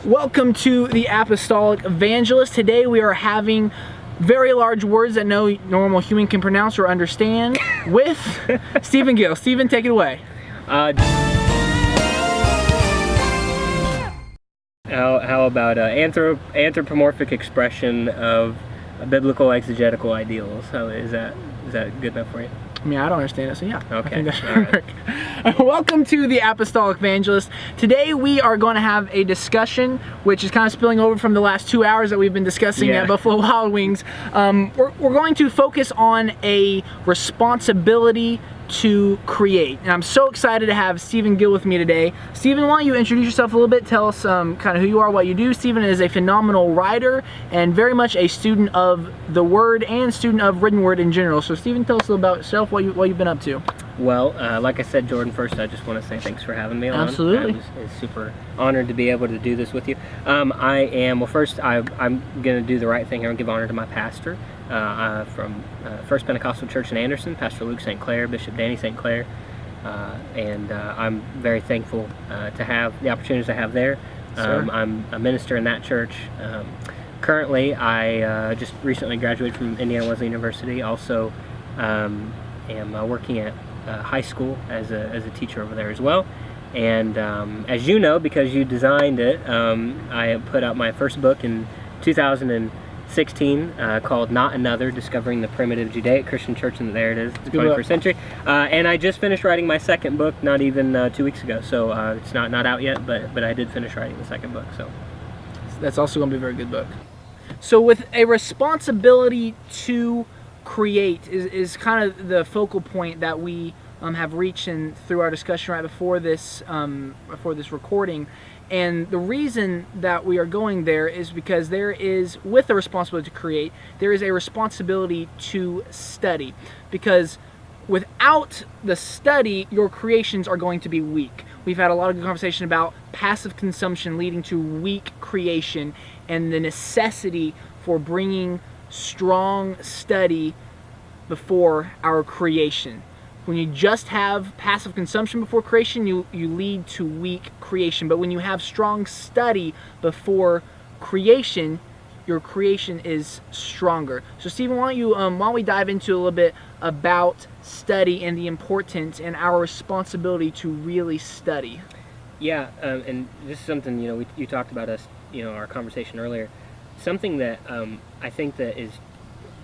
Welcome to the Apostolic Vangelist. Today we are having very large words that no normal human can pronounce or understand with Steven Gill. Steven, take it away. How about anthropomorphic expression of biblical exegetical ideals? Is that good enough for you? I mean, I don't understand it, so yeah. Okay. I think that should work. Welcome to the Apostolic Vangelist. Today we are going to have a discussion, which is kind of spilling over from the last 2 hours that we've been discussing at Buffalo Wild Wings. We're going to focus on a responsibility to create. And I'm so excited to have Steven Gill with me today. Steven, why don't you introduce yourself a little bit, tell us kind of who you are, what you do. Steven is a phenomenal writer and very much a student of the Word and student of written word in general. So Steven, tell us a little about yourself, what you've been up to. Well, like I said, Jordan, first I just want to say thanks for having me on. Absolutely. I'm super honored to be able to do this with you. I'm going to do the right thing here and give honor to my pastor from First Pentecostal Church in Anderson, Pastor Luke St. Clair, Bishop Danny St. Clair, and I'm very thankful to have the opportunities I have there. I'm a minister in that church. Currently, I just recently graduated from Indiana Wesleyan University. Also, am working at high school as a teacher over there as well. And as you know, because you designed it, I put out my first book in 2016 called Not Another, Discovering the Primitive Judaic Christian Church in, there it is, the 21st century. And I just finished writing my second book not even 2 weeks ago. So it's not out yet, but I did finish writing the second book. So that's also going to be a very good book. So with a responsibility to create is kind of the focal point that we have reached in through our discussion right before this recording. And the reason that we are going there is because there is, with the responsibility to create, there is a responsibility to study. Because without the study, your creations are going to be weak. We've had a lot of good conversation about passive consumption leading to weak creation and the necessity for bringing strong study before our creation. When you just have passive consumption before creation, you lead to weak creation. But when you have strong study before creation, your creation is stronger. So Steven, why don't we dive into a little bit about study and the importance and our responsibility to really study? Yeah, and this is something, you talked about our conversation earlier. Something that I think that is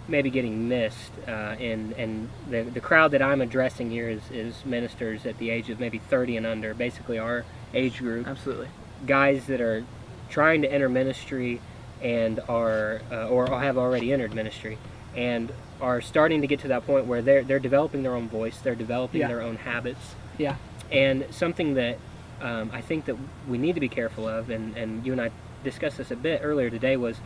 maybe getting missed, and the crowd that I'm addressing here is ministers at the age of maybe 30 and under, basically our age group. Absolutely. Guys that are trying to enter ministry and are or have already entered ministry and are starting to get to that point where they're developing their own voice, they're developing their own habits. Yeah. And something that I think that we need to be careful of, and you and I discussed this a bit earlier today, was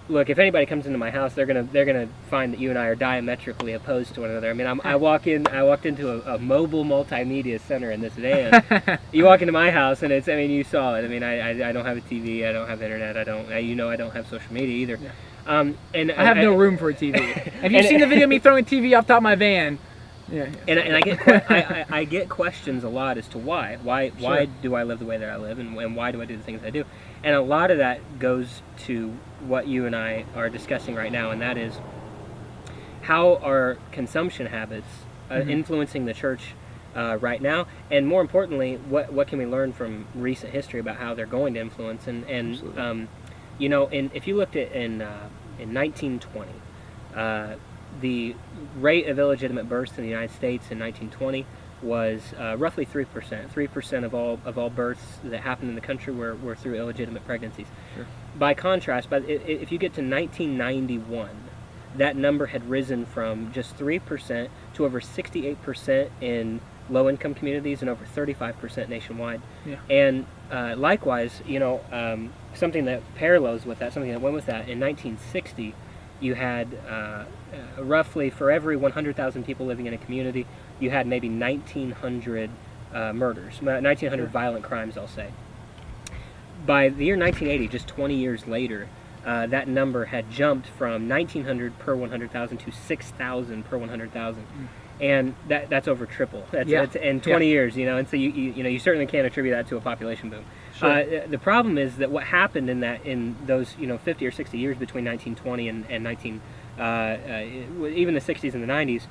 look, if anybody comes into my house, they're gonna find that you and I are diametrically opposed to one another. I mean, I walked into a mobile multimedia center in this van. You walk into my house, and you saw it. I mean, I don't have a TV, I don't have internet, I don't have social media either. Yeah. And I have no room for a TV. Have you seen the video of me throwing a TV off top of my van? Yeah. And I get questions a lot as to why do I live the way that I live, and why do I do the things I do, and a lot of that goes to what you and I are discussing right now, and that is how are consumption habits influencing the church right now, and more importantly, what can we learn from recent history about how they're going to influence, and if you looked at in 1920. The rate of illegitimate births in the United States in 1920 was roughly 3%. 3% of all births that happened in the country were through illegitimate pregnancies. Sure. By contrast, if you get to 1991, that number had risen from just 3% to over 68% in low-income communities and over 35% nationwide. Yeah. And likewise, something that parallels with that, something that went with that, in 1960, you had roughly, for every 100,000 people living in a community, you had maybe 1,900 murders, 1,900 violent crimes, I'll say. By the year 1980, just 20 years later, that number had jumped from 1,900 per 100,000 to 6,000 per 100,000. And that's over triple. That's in 20 years, and so you certainly can't attribute that to a population boom. Sure. The problem is that what happened in those 50 or 60 years between 1920 and 19 even the 60s and the 90s,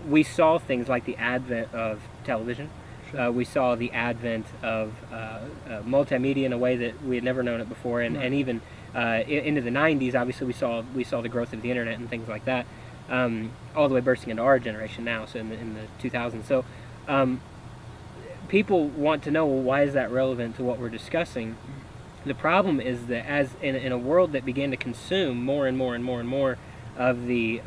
we saw things like the advent of television. Sure. We saw the advent of multimedia in a way that we had never known it before, and even into the 90s, obviously we saw the growth of the internet and things like that, all the way bursting into our generation now, so in the 2000s. So people want to know, well, why is that relevant to what we're discussing? The problem is that as in a world that began to consume more and more and more and more of the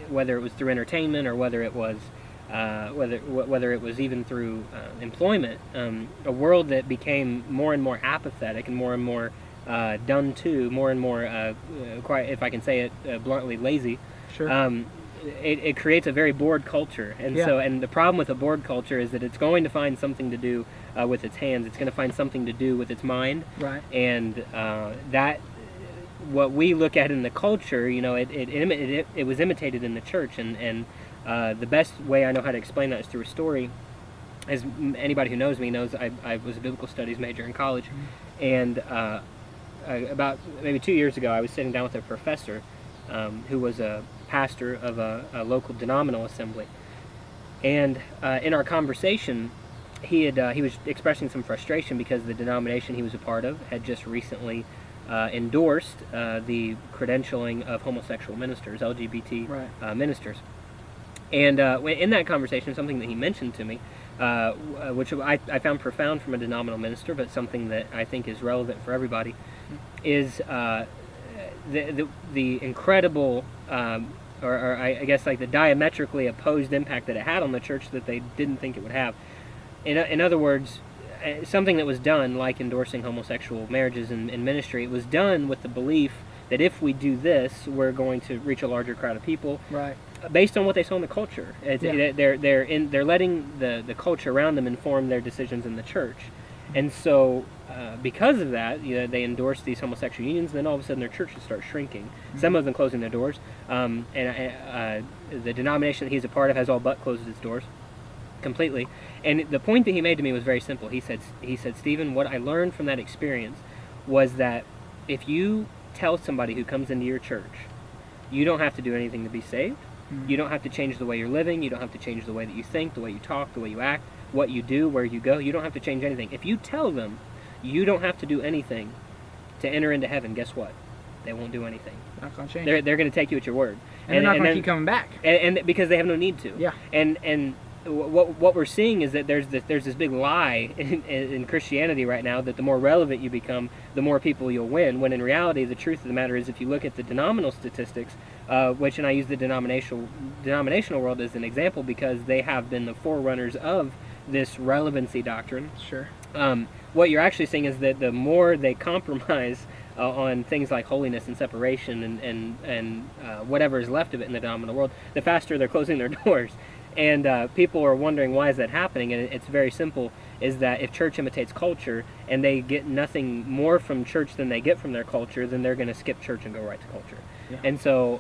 whether it was through entertainment or whether it was whether it was even through employment, a world that became more and more apathetic and more done to, more and more, quite, if I can say it bluntly, lazy. Sure. It creates a very bored culture, and and the problem with a bored culture is that it's going to find something to do with its hands. It's going to find something to do with its mind, Right. And that what we look at in the culture, it was imitated in the church, and the best way I know how to explain that is through a story. As anybody who knows me knows, I was a biblical studies major in college, and about maybe 2 years ago, I was sitting down with a professor who was a pastor of a local denominational assembly, and in our conversation, he was expressing some frustration because the denomination he was a part of had just recently endorsed the credentialing of homosexual ministers, LGBT ministers. And in that conversation, something that he mentioned to me, which I found profound from a denominational minister, but something that I think is relevant for everybody, is the incredible, or I guess like the diametrically opposed impact that it had on the church that they didn't think it would have. In other words, something that was done, like endorsing homosexual marriages in ministry, it was done with the belief that if we do this, we're going to reach a larger crowd of people. Right. Based on what they saw in the culture. They're letting the culture around them inform their decisions in the church. And so because of that, they endorse these homosexual unions, and then all of a sudden their churches start shrinking. Some of them closing their doors. And the denomination that he's a part of has all but closed its doors completely. And the point that he made to me was very simple. He said, Stephen, what I learned from that experience was that if you tell somebody who comes into your church, you don't have to do anything to be saved. You don't have to change the way you're living. You don't have to change the way that you think, the way you talk, the way you act, what you do, where you go. You don't have to change anything. If you tell them you don't have to do anything to enter into heaven, guess what? They won't do anything. Not going to change. They're going to take you at your word. And they're not going to keep coming back. And because they have no need to. Yeah. And what we're seeing is that there's this big lie in Christianity right now that the more relevant you become, the more people you'll win, when in reality the truth of the matter is if you look at the denominational statistics, which, and I use the denominational world as an example because they have been the forerunners of this relevancy doctrine. Sure. What you're actually seeing is that the more they compromise on things like holiness and separation and whatever is left of it in the denominational world, the faster they're closing their doors. And people are wondering why is that happening, and it's very simple, is that if church imitates culture and they get nothing more from church than they get from their culture, then they're going to skip church and go right to culture. Yeah. And so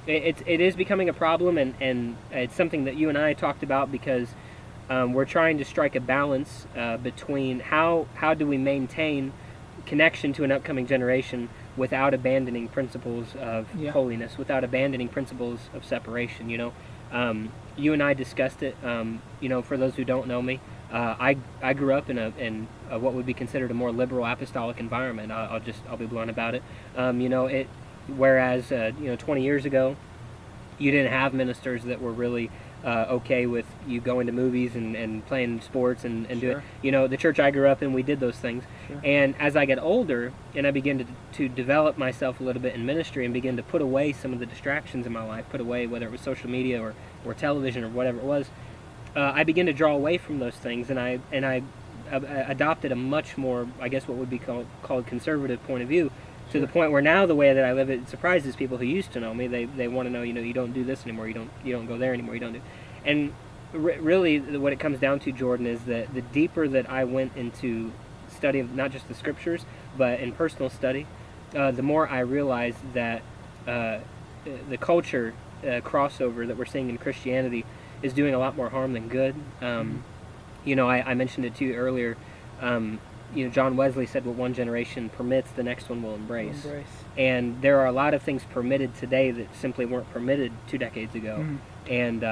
it is becoming a problem, and it's something that you and I talked about because we're trying to strike a balance between how do we maintain connection to an upcoming generation without abandoning principles of holiness, without abandoning principles of separation, you and I discussed it. For those who don't know me, I grew up in a what would be considered a more liberal apostolic environment. I'll be blunt about it. Whereas 20 years ago, you didn't have ministers that were really okay with you going to movies and playing sports and Sure. doing. The church I grew up in, we did those things. Sure. And as I get older and I begin to develop myself a little bit in ministry and begin to put away some of the distractions in my life, put away whether it was social media or television or whatever it was, I begin to draw away from those things, and I adopted a much more, I guess, what would be called conservative point of view. To the point where now the way that I live, it surprises people who used to know me. They want to know, you don't do this anymore. You don't go there anymore. You don't do. And really, what it comes down to, Jordon, is that the deeper that I went into study of not just the scriptures, but in personal study, the more I realized that the culture crossover that we're seeing in Christianity is doing a lot more harm than good. I mentioned it to you earlier. John Wesley said, what one generation permits, the next one will embrace. And there are a lot of things permitted today that simply weren't permitted 2 decades ago. And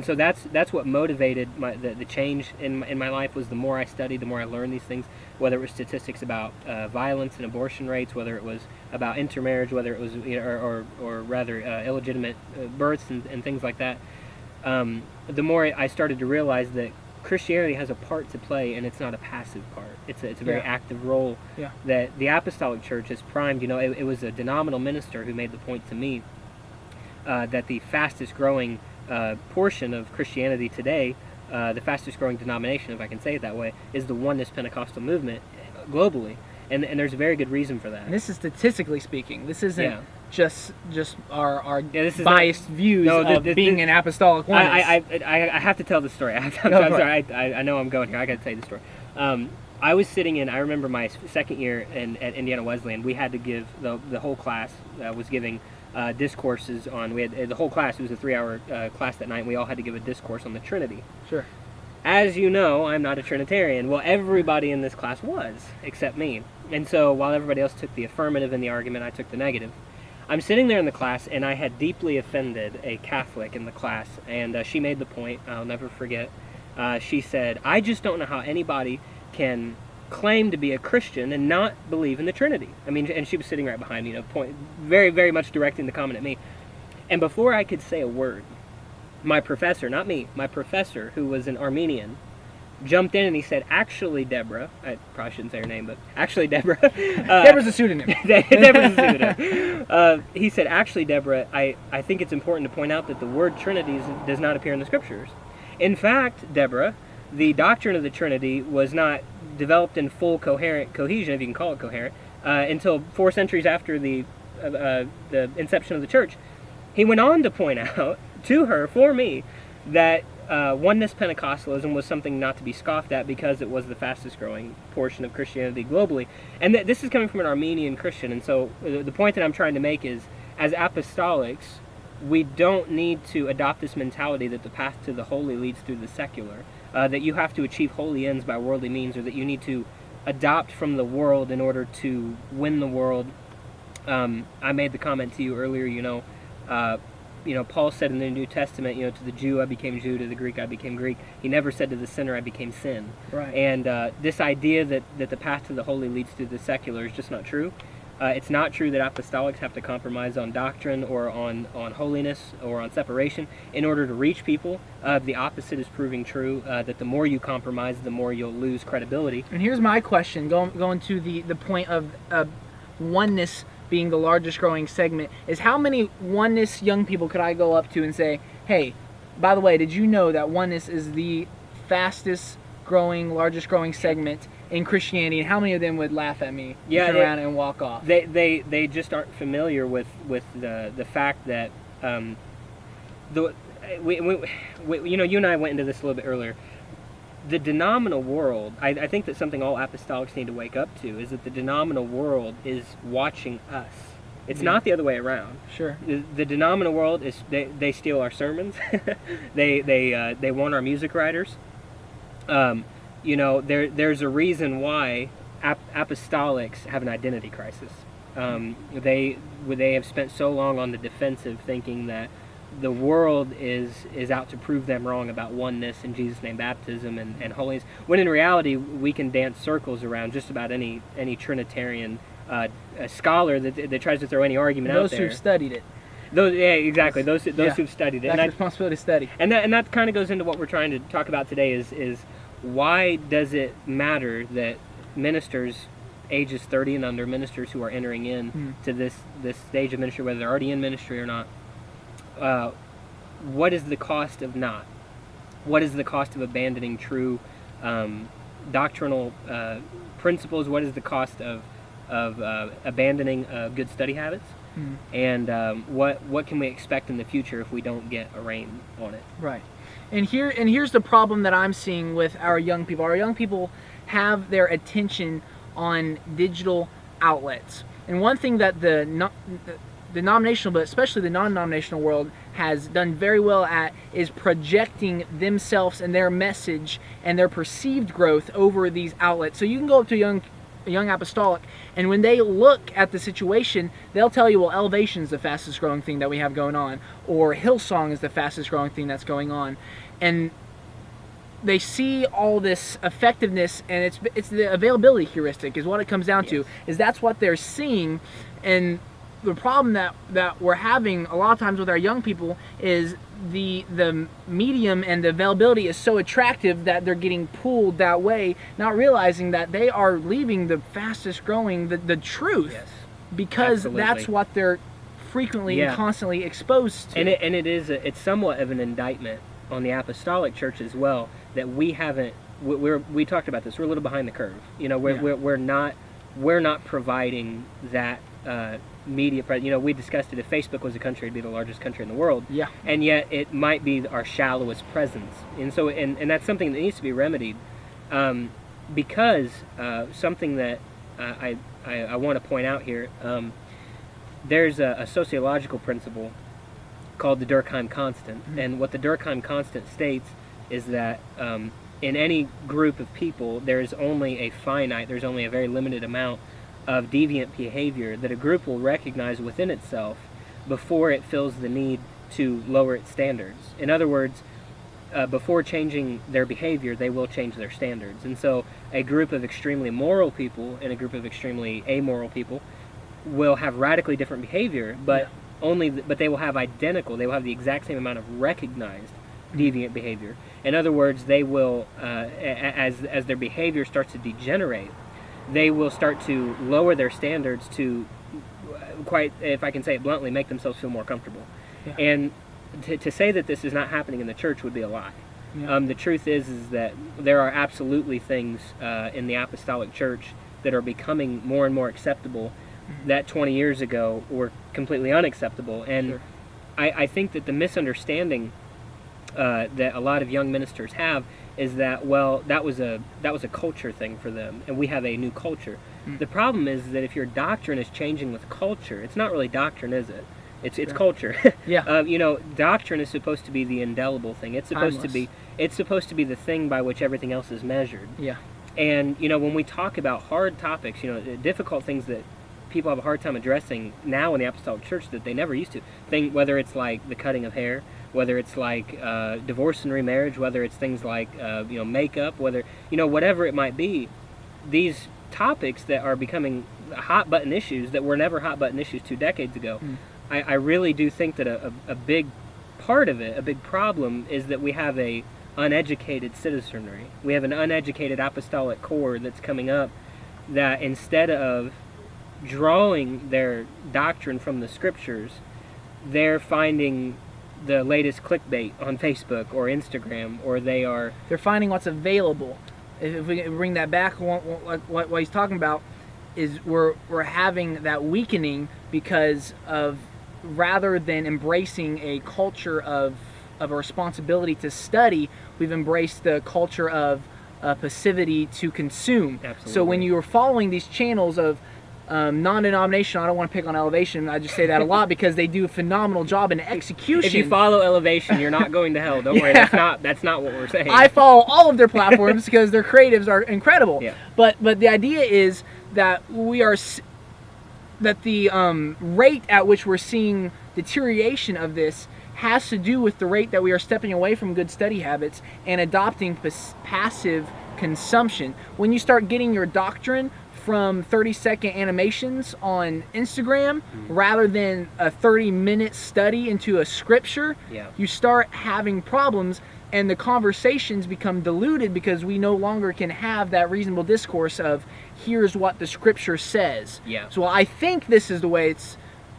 so that's what motivated the change in my life. Was the more I studied, the more I learned these things, whether it was statistics about violence and abortion rates, whether it was about intermarriage, whether it was or rather illegitimate births and things like that. The more I started to realize that Christianity has a part to play, and it's not a passive part. It's a very active role that the Apostolic Church is primed. It was a denominational minister who made the point to me that the fastest growing portion of Christianity today, the fastest growing denomination, if I can say it that way, is the Oneness Pentecostal movement globally. And there's a very good reason for that. And this is statistically speaking. This isn't just our this is biased views of being an apostolic oneness. I have to tell the story. I'm sorry. I know I'm going here. I got to tell you the story. I was sitting in, I remember my second year at Indiana Wesleyan, we had to give, the whole class was giving discourses on, we had the whole class, it was a 3-hour class that night, and we all had to give a discourse on the Trinity. Sure. As you know, I'm not a Trinitarian. Well, everybody in this class was, except me. And so while everybody else took the affirmative in the argument, I took the negative. I'm sitting there in the class, and I had deeply offended a Catholic in the class, and she made the point, I'll never forget. She said, I just don't know how anybody can claim to be a Christian and not believe in the Trinity. I mean, and she was sitting right behind me, point, very, very much directing the comment at me. And before I could say a word, my professor, not me, my professor, who was an Armenian, jumped in and he said, actually, Deborah, I probably shouldn't say her name, but actually, Deborah. Deborah's a pseudonym. Deborah's a pseudonym. He said, actually, Deborah, I think it's important to point out that the word Trinity does not appear in the Scriptures. In fact, Deborah, the doctrine of the Trinity was not developed in full cohesion, if you can call it coherent, until 4 centuries after the inception of the church. He went on to point out to her, for me, that oneness Pentecostalism was something not to be scoffed at because it was the fastest growing portion of Christianity globally. And this is coming from an Armenian Christian. And so the point that I'm trying to make is, as apostolics, we don't need to adopt this mentality that the path to the holy leads through the secular, that you have to achieve holy ends by worldly means, or that you need to adopt from the world in order to win the world. I made the comment to you earlier, Paul said in the New Testament, to the Jew I became Jew, to the Greek I became Greek. He never said to the sinner I became sin. Right. And this idea that the path to the holy leads to the secular is just not true. It's not true that apostolics have to compromise on doctrine or on holiness or on separation in order to reach people. The opposite is proving true, that the more you compromise, the more you'll lose credibility. And here's my question, going to the point of oneness being the largest growing segment, is how many oneness young people could I go up to and say, hey, by the way, did you know that oneness is the fastest growing, largest growing segment in Christianity? And how many of them would laugh at me, turn around and walk off? They just aren't familiar with the fact that you and I went into this a little bit earlier. The denominational world, I think that something all apostolics need to wake up to is that the denominational world is watching us. It's not the other way around. Sure. The denominational world is they steal our sermons. they want our music writers. There's a reason why apostolics have an identity crisis. They have spent so long on the defensive, thinking that the world is out to prove them wrong about oneness and Jesus' name baptism and holiness, when in reality we can dance circles around just about any Trinitarian scholar that tries to throw any argument out there. Those who've studied it. Exactly. Those who've studied it. That's responsibility to study. And that kind of goes into what we're trying to talk about today is why does it matter that ministers ages 30 and under, ministers who are entering in to this stage of ministry, whether they're already in ministry or not, what is the cost of not? What is the cost of abandoning true doctrinal principles? What is the cost of abandoning good study habits? And what can we expect in the future if we don't get a rein on it? Right. And here's the problem that I'm seeing with our young people. Our young people have their attention on digital outlets. And one thing that the denominational, but especially the non-denominational world, has done very well at is projecting themselves and their message and their perceived growth over these outlets. So you can go up to a young apostolic, and when they look at the situation, they'll tell you, well, Elevation is the fastest growing thing that we have going on, or Hillsong is the fastest growing thing that's going on. And they see all this effectiveness, and it's the availability heuristic is what it comes down to, is that's what they're seeing. And the problem that we're having a lot of times with our young people is the medium and the availability is so attractive that they're getting pulled that way, not realizing that they are leaving the fastest growing, the truth, because Absolutely. that's what they're frequently and constantly exposed to. And it's somewhat of an indictment on the apostolic church as well, that we talked about this, we're a little behind the curve. You know, we're not providing that media. You know, we discussed it. If Facebook was a country, it'd be the largest country in the world. Yeah. And yet it might be our shallowest presence. And so, and that's something that needs to be remedied, because something that I want to point out here. There's a sociological principle called the Durkheim constant, and what the Durkheim constant states is that in any group of people, there's only a very limited amount of deviant behavior that a group will recognize within itself before it feels the need to lower its standards. In other words, before changing their behavior, they will change their standards. And so a group of extremely moral people and a group of extremely amoral people will have radically different behavior, but they will have the exact same amount of recognized deviant behavior. In other words, they will, as their behavior starts to degenerate, they will start to lower their standards to, quite, if I can say it bluntly, make themselves feel more comfortable. Yeah. And to say that this is not happening in the church would be a lie. Yeah. The truth is that there are absolutely things in the apostolic church that are becoming more and more acceptable that 20 years ago were completely unacceptable. And I think that the misunderstanding that a lot of young ministers have is that, well, that was a culture thing for them, and we have a new culture. The problem is that if your doctrine is changing with culture, it's not really doctrine, is it? It's culture. You know, doctrine is supposed to be the indelible thing. It's supposed to be the thing by which everything else is measured. Yeah. And you know, when we talk about hard topics, you know, difficult things that people have a hard time addressing now in the apostolic church that they never used to. Whether it's like the cutting of hair, whether it's like divorce and remarriage, whether it's things like makeup, whatever it might be, these topics that are becoming hot button issues that were never hot button issues 2 decades ago. I really do think that a big part of it, a big problem, is that we have a uneducated citizenry. We have an uneducated apostolic core that's coming up that instead of drawing their doctrine from the scriptures, they're finding the latest clickbait on Facebook or Instagram, or they're finding what's available. If we bring that back, what he's talking about is we're having that weakening because of, rather than embracing a culture of a responsibility to study, we've embraced the culture of passivity to consume. Absolutely. So when you are following these channels of non-denominational, I don't want to pick on Elevation, I just say that a lot because they do a phenomenal job in execution. If you follow Elevation, you're not going to hell. Don't worry, that's not what we're saying. I follow all of their platforms because their creatives are incredible. Yeah. But the idea is that the rate at which we're seeing deterioration of this has to do with the rate that we are stepping away from good study habits and adopting passive consumption. When you start getting your doctrine from 30-second animations on Instagram rather than a 30-minute study into a scripture, you start having problems, and the conversations become diluted because we no longer can have that reasonable discourse of here's what the scripture says. So I think this is the way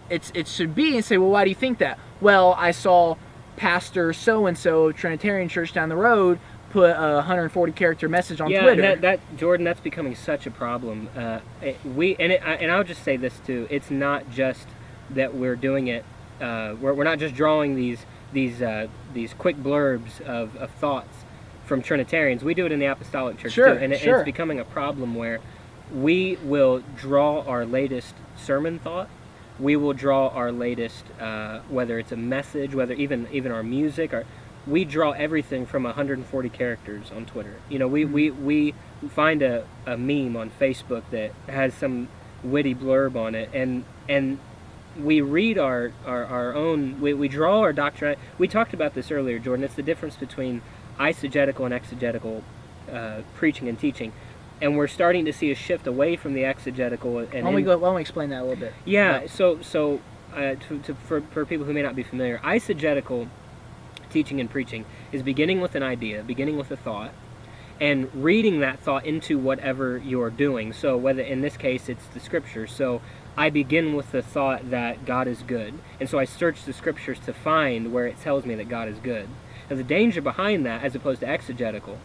it should be, and say, well, why do you think that? Well, I saw Pastor so-and-so, Trinitarian church down the road, put a 140 character message on Twitter. Yeah, Jordan, that's becoming such a problem. And I'll just say this too. It's not just that we're doing it. We're not just drawing these quick blurbs of thoughts from Trinitarians. We do it in the Apostolic Church too, and it's becoming a problem where we will draw our latest sermon thought we will draw our latest, whether it's a message, whether even our music, we draw everything from 140 characters on Twitter. You know, we find a meme on Facebook that has some witty blurb on it, and we read our own, we draw our doctrine. We talked about this earlier, Jordan. It's the difference between Isogetical and Exegetical preaching and teaching. And we're starting to see a shift away from the exegetical. And why don't we explain that a little bit? Yeah, so for people who may not be familiar, Isogetical teaching and preaching is beginning with an idea, beginning with a thought, and reading that thought into whatever you're doing. So whether in this case it's the scriptures. So I begin with the thought that God is good, and so I search the scriptures to find where it tells me that God is good. Now the danger behind that, as opposed to exegetical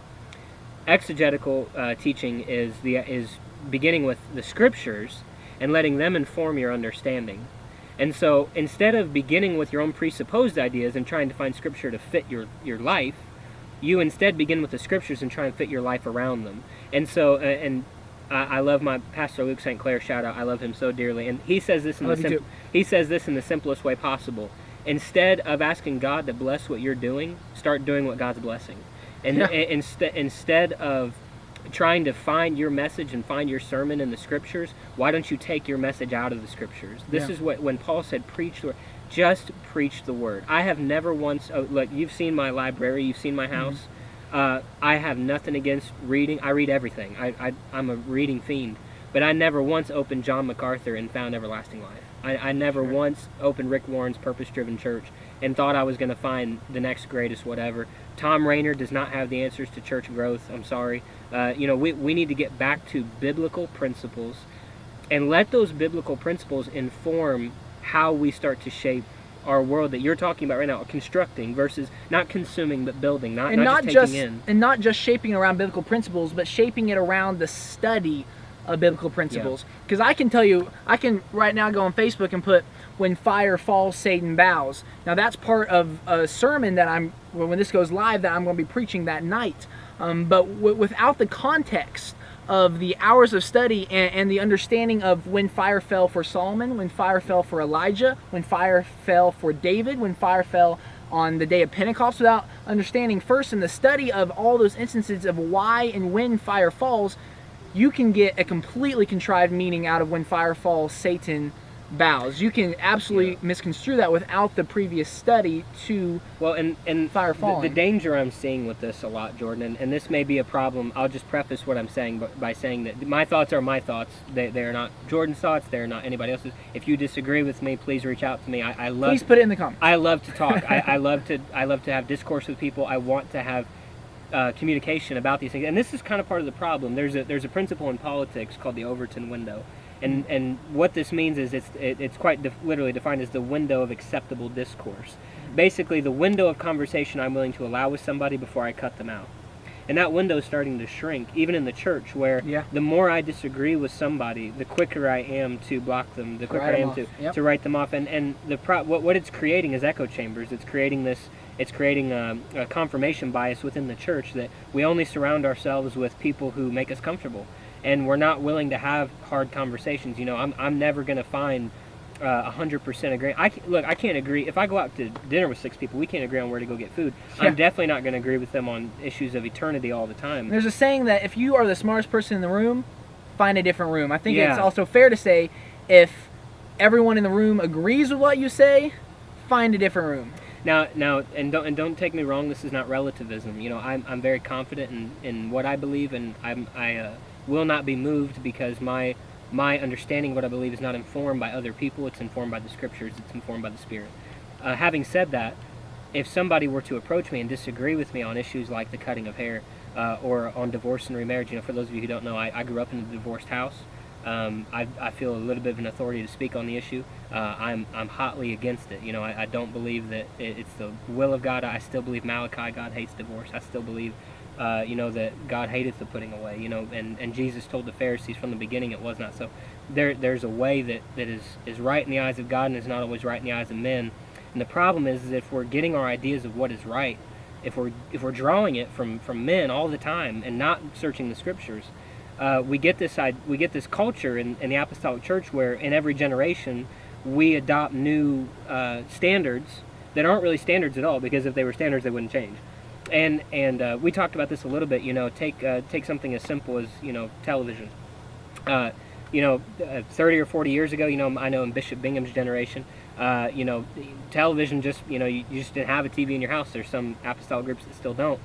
teaching is beginning with the scriptures and letting them inform your understanding. And so instead of beginning with your own presupposed ideas and trying to find scripture to fit your life, you instead begin with the scriptures and try and fit your life around them. And so I love my pastor Luke St. Clair, shout out, I love him so dearly, and he says this in the simplest way possible. Instead of asking God to bless what you're doing, start doing what God's blessing. And instead of trying to find your message and find your sermon in the scriptures, why don't you take your message out of the scriptures? This is when Paul said, preach the word. Just preach the word. I have never once, look, you've seen my library, you've seen my house. I have nothing against reading. I read everything. I'm a reading fiend. But I never once opened John MacArthur and found everlasting life. I never once opened Rick Warren's Purpose-Driven Church and thought I was going to find the next greatest whatever. Tom Rainer does not have the answers to church growth. I'm sorry. We need to get back to biblical principles and let those biblical principles inform how we start to shape our world that you're talking about right now, constructing versus not consuming but building, not just taking in. And not just shaping around biblical principles, but shaping it around the study of biblical principles. Because I can tell you, I can right now go on Facebook and put, when fire falls, Satan bows. Now that's part of a sermon that when this goes live, that I'm going to be preaching that night. But without the context of the hours of study and the understanding of when fire fell for Solomon, when fire fell for Elijah, when fire fell for David, when fire fell on the day of Pentecost, without understanding first in the study of all those instances of why and when fire falls, you can get a completely contrived meaning out of when fire falls, Satan bows. You can absolutely misconstrue that without the previous study to fire falling. The danger I'm seeing with this a lot, Jordan, and this may be a problem. I'll just preface what I'm saying by saying that my thoughts are my thoughts. They are not Jordan's thoughts. They're not anybody else's. If you disagree with me, please reach out to me. Please put it in the comments. I love to talk. I love to have discourse with people. I want to have communication about these things, and this is kind of part of the problem. There's a principle in politics called the Overton Window. And what this means is it's quite literally defined as the window of acceptable discourse. Basically, the window of conversation I'm willing to allow with somebody before I cut them out. And that window is starting to shrink, even in the church, where the more I disagree with somebody, the quicker I am to block them, the quicker I am to write them off. And what it's creating is echo chambers. It's creating a confirmation bias within the church that we only surround ourselves with people who make us comfortable. And we're not willing to have hard conversations. I'm never going to find 100% agree. I can't agree. If I go out to dinner with 6 people, we can't agree on where to go get food. I'm definitely not going to agree with them on issues of eternity all the time. There's a saying that if you are the smartest person in the room, find a different room. I think it's also fair to say if everyone in the room agrees with what you say, find a different room. Now, and don't take me wrong. This is not relativism. I'm very confident in what I believe, and I will not be moved because my understanding of what I believe is not informed by other people. It's informed by the scriptures. It's informed by the Spirit. Having said that, if somebody were to approach me and disagree with me on issues like the cutting of hair or on divorce and remarriage, for those of you who don't know, I grew up in a divorced house. I feel a little bit of an authority to speak on the issue. I'm hotly against it. I don't believe that it's the will of God. I still believe Malachi, God hates divorce. I still believe that God hateth the putting away, and Jesus told the Pharisees from the beginning it was not so. There's a way that is right in the eyes of God and is not always right in the eyes of men. And the problem is if we're getting our ideas of what is right, if we're drawing it from men all the time and not searching the scriptures, we get this culture in the Apostolic Church where in every generation we adopt new standards that aren't really standards at all, because if they were standards, they wouldn't change. And we talked about this a little bit. Take something as simple as television. 30 or 40 years ago, I know in Bishop Bingham's generation, television just you just didn't have a TV in your house. There's some apostolic groups that still don't,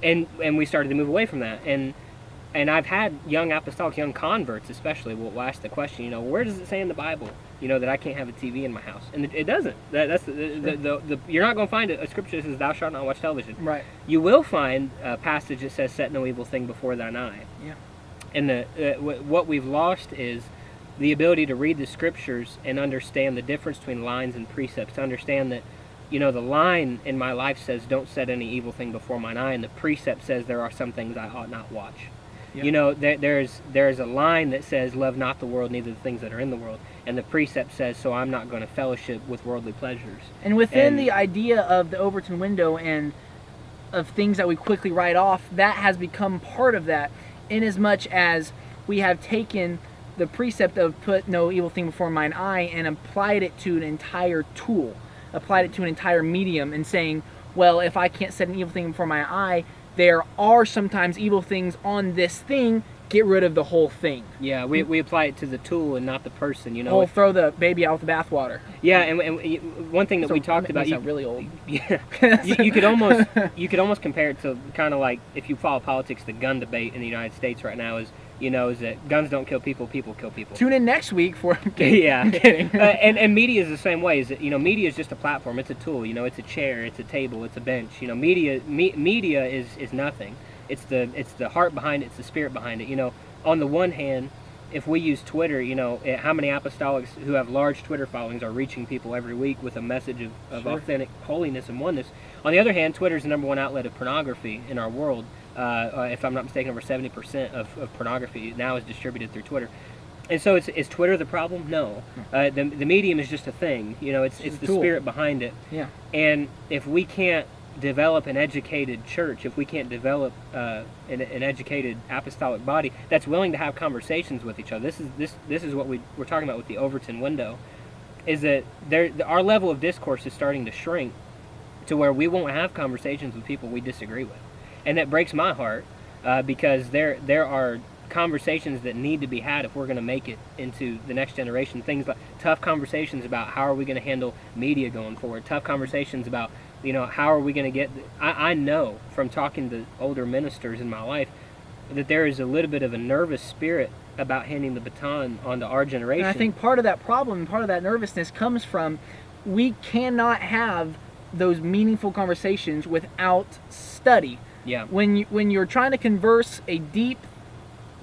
and we started to move away from that. And I've had young apostolics, young converts especially, will ask the question, where does it say in the Bible, that I can't have a TV in my house? And it doesn't. That's you're not going to find a scripture that says, "Thou shalt not watch television." Right. You will find a passage that says, "Set no evil thing before thine eye." Yeah. And what we've lost is the ability to read the scriptures and understand the difference between lines and precepts. To understand that, the line in my life says, "Don't set any evil thing before mine eye," and the precept says there are some things I ought not watch. Yeah. There's a line that says, "Love not the world, neither the things that are in the world," and the precept says, "So I'm not going to fellowship with worldly pleasures." And within the idea of the Overton window and of things that we quickly write off, that has become part of that, inasmuch as we have taken the precept of "put no evil thing before mine eye" and applied it to an entire tool, applied it to an entire medium, and saying, well, if I can't set an evil thing before my eye, there are sometimes evil things on this thing. Get rid of the whole thing. Yeah, we apply it to the tool and not the person. We'll throw the baby out with the bathwater. Yeah, and one thing that we talked about. You sound really old. Yeah, you could almost compare it to kind of like, if you follow politics, the gun debate in the United States right now is that guns don't kill people, people kill people. Tune in next week for yeah. I'm kidding. And media is the same way. Is that media is just a platform. It's a tool. It's a chair. It's a table. It's a bench. Media is nothing. It's the heart behind it. It's the spirit behind it. On the one hand, if we use Twitter, how many apostolics who have large Twitter followings are reaching people every week with a message of Sure. authentic holiness and oneness. On the other hand, Twitter is the number one outlet of pornography in our world. If I'm not mistaken, over 70% of pornography now is distributed through Twitter. And so is Twitter the problem? No. The medium is just a thing. It's the tool. spirit behind it. Yeah. And if we can't develop an educated church, if we can't develop an educated apostolic body that's willing to have conversations with each other, this is what we're talking about with the Overton window, is that our level of discourse is starting to shrink to where we won't have conversations with people we disagree with. And that breaks my heart, because there are conversations that need to be had if we're going to make it into the next generation. Things like tough conversations about how are we going to handle media going forward. Tough conversations about, how are we going to get... I know from talking to older ministers in my life that there is a little bit of a nervous spirit about handing the baton on to our generation. And I think part of that problem, part of that nervousness comes from, we cannot have those meaningful conversations without study. Yeah. When you're trying to converse a deep,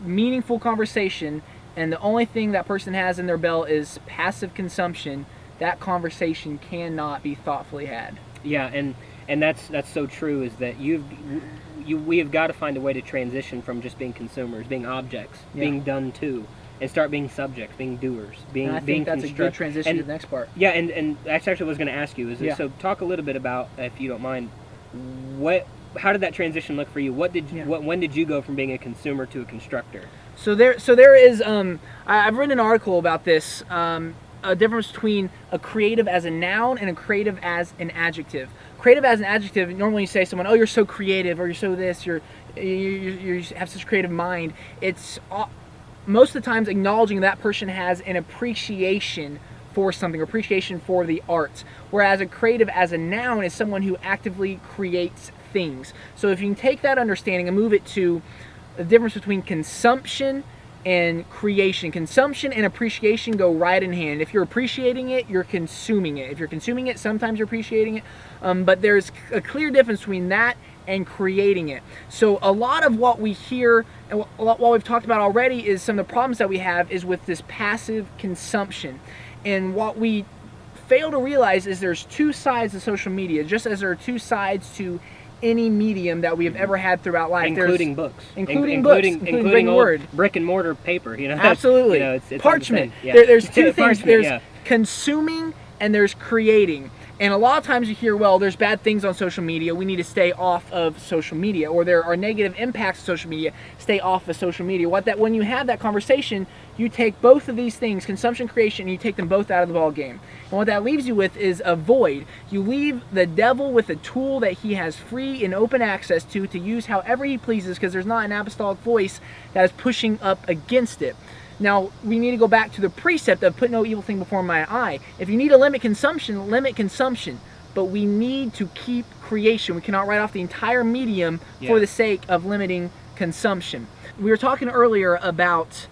meaningful conversation, and the only thing that person has in their belt is passive consumption, that conversation cannot be thoughtfully had. Yeah, and that's so true. Is that we have got to find a way to transition from just being consumers, being objects, being done to, and start being subjects, being doers, and I think that's a good transition to the next part. Yeah, and that's actually what I was going to ask you. So talk a little bit about, if you don't mind, how did that transition look for you? When did you go from being a consumer to a constructor? So there is I've written an article about this, a difference between a creative as a noun and a creative as an adjective. Creative as an adjective, normally you say to someone, "Oh, you're so creative," or "You're so this," you have such a creative mind. It's most of the times acknowledging that person has an appreciation for something, appreciation for the arts. Whereas a creative as a noun is someone who actively creates things. So if you can take that understanding and move it to the difference between consumption and creation. Consumption and appreciation go right in hand. If you're appreciating it, you're consuming it. If you're consuming it, sometimes you're appreciating it. But there's a clear difference between that and creating it. So a lot of what we hear and what we've talked about already is some of the problems that we have is with this passive consumption. And what we fail to realize is there's two sides to social media, just as there are two sides to any medium that we have ever had throughout life. Including books. Including old word. Brick and mortar paper. Absolutely. It's parchment. Yeah. There's two things. Parchment, there's consuming and there's creating. And a lot of times you hear, well, there's bad things on social media, we need to stay off of social media, or there are negative impacts of social media, stay off of social media. When you have that conversation, you take both of these things, consumption, creation, and you take them both out of the ball game. And what that leaves you with is a void. You leave the devil with a tool that he has free and open access to use however he pleases, because there's not an apostolic voice that is pushing up against it. Now, we need to go back to the precept of put no evil thing before my eye. If you need to limit consumption, but we need to keep creation. We cannot write off the entire medium for the sake of limiting consumption. We were talking earlier about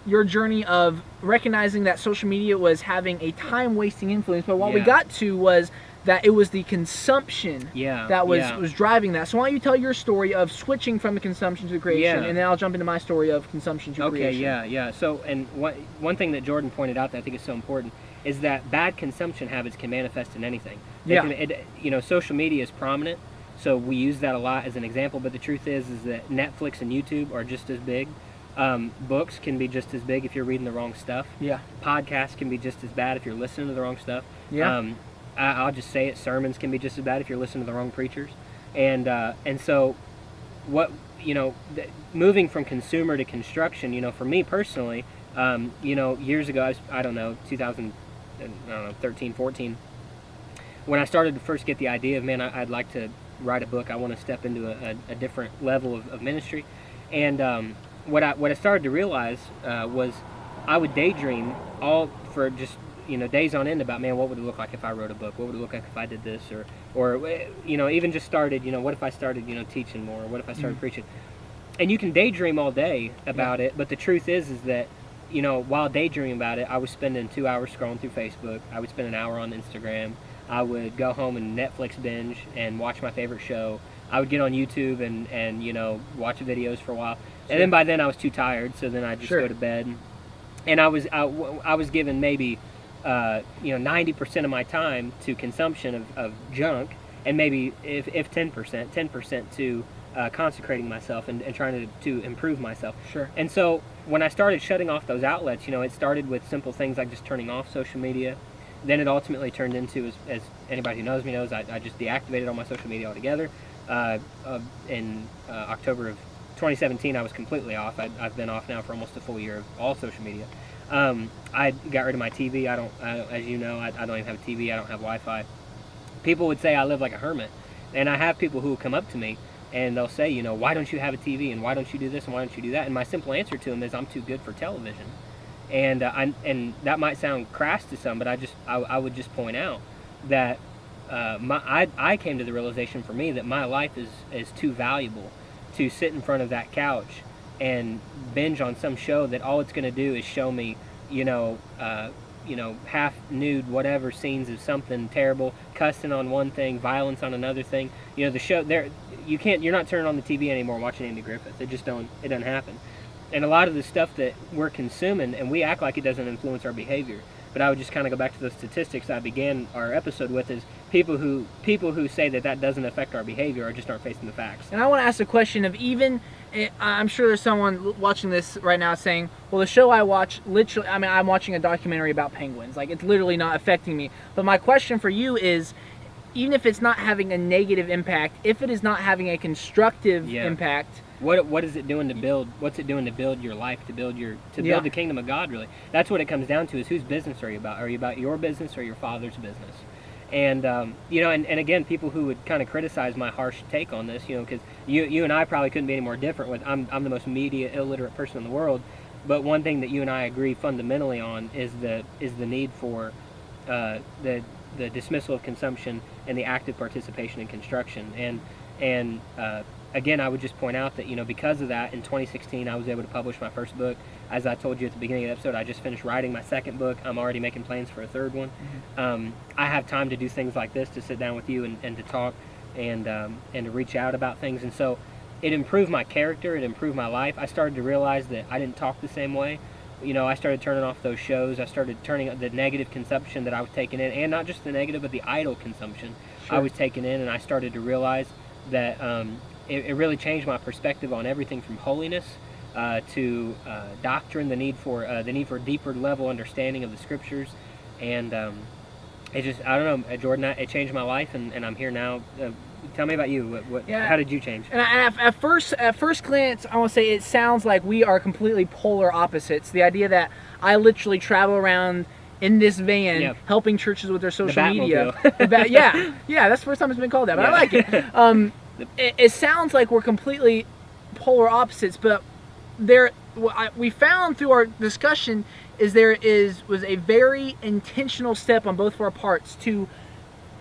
your journey of recognizing that social media was having a time-wasting influence, but what we got to was that it was the consumption that was driving that. So why don't you tell your story of switching from the consumption to the creation, and then I'll jump into my story of consumption to creation. Okay, So, and one thing that Jordon pointed out that I think is so important is that bad consumption habits can manifest in anything. Social media is prominent, so we use that a lot as an example, but the truth is that Netflix and YouTube are just as big. Books can be just as big if you're reading the wrong stuff. Podcasts can be just as bad if you're listening to the wrong stuff. I'll just say it, sermons can be just as bad if you're listening to the wrong preachers. And so moving from consumer to construction, for me personally, years ago, I don't know, 2013, 14, when I started to first get the idea of, man, I'd like to write a book, I want to step into a different level of ministry. And what I started to realize was I would daydream all for just days on end about, man, what would it look like if I wrote a book? What would it look like if I did this? Or even just started, what if I started, teaching more? Or what if I started preaching? And you can daydream all day about it, but the truth is that, while daydreaming about it, I was spending 2 hours scrolling through Facebook. I would spend an hour on Instagram. I would go home and Netflix binge and watch my favorite show. I would get on YouTube and watch videos for a while. And then by then I was too tired, so then I'd just go to bed. And I was given maybe 90% of my time to consumption of junk, and maybe if 10% to consecrating myself and trying to improve myself. And so when I started shutting off those outlets, it started with simple things like just turning off social media. Then it ultimately turned into, as anybody who knows me knows, I just deactivated all my social media altogether. In October of 2017, I was completely off. I've been off now for almost a full year of all social media. I got rid of my TV. I don't, as you know, I don't even have a TV. I don't have Wi-Fi. People would say I live like a hermit, and I have people who will come up to me and they'll say, why don't you have a TV, and why don't you do this, and why don't you do that? And my simple answer to them is, I'm too good for television. And and that might sound crass to some, but I would just point out that I came to the realization for me that my life is too valuable to sit in front of that couch and binge on some show that all it's going to do is show me, half nude, whatever scenes of something terrible, cussing on one thing, violence on another thing. The show there, you're not turning on the TV anymore watching Andy Griffith. It doesn't happen. And a lot of the stuff that we're consuming, and we act like it doesn't influence our behavior. But I would just kind of go back to the statistics I began our episode with, is people who say that doesn't affect our behavior just aren't facing the facts. And I want to ask the question of, I'm sure there's someone watching this right now saying, well, the show I watch, literally, I'm watching a documentary about penguins. Like, it's literally not affecting me. But my question for you is, even if it's not having a negative impact, if it is not having a constructive impact, what is it doing to build? What's it doing to build your life? To build the kingdom of God? Really, that's what it comes down to. Is whose business are you about? Are you about your business or your Father's business? And and again, people who would kind of criticize my harsh take on this, because you and I probably couldn't be any more different. With I'm the most media illiterate person in the world, but one thing that you and I agree fundamentally on is the need for the dismissal of consumption and the active participation in construction. And again, I would just point out that, because of that, in 2016, I was able to publish my first book. As I told you at the beginning of the episode, I just finished writing my second book. I'm already making plans for a third one. Mm-hmm. I have time to do things like this, to sit down with you and to talk and to reach out about things. And so it improved my character. It improved my life. I started to realize that I didn't talk the same way. I started turning off those shows. I started turning the negative consumption that I was taking in, and not just the negative, but the idle consumption I was taking in. And I started to realize that it really changed my perspective on everything from holiness to doctrine, the need for deeper level understanding of the scriptures, and It just, I don't know, Jordan, it changed my life, and I'm here now. Tell me about you. How did you change? And at first glance, I want to say it sounds like we are completely polar opposites. The idea that I literally travel around in this van helping churches with their social media. Yeah, that's the first time it's been called that, but I like it. It sounds like we're completely polar opposites, but what we found through our discussion is was a very intentional step on both of our parts to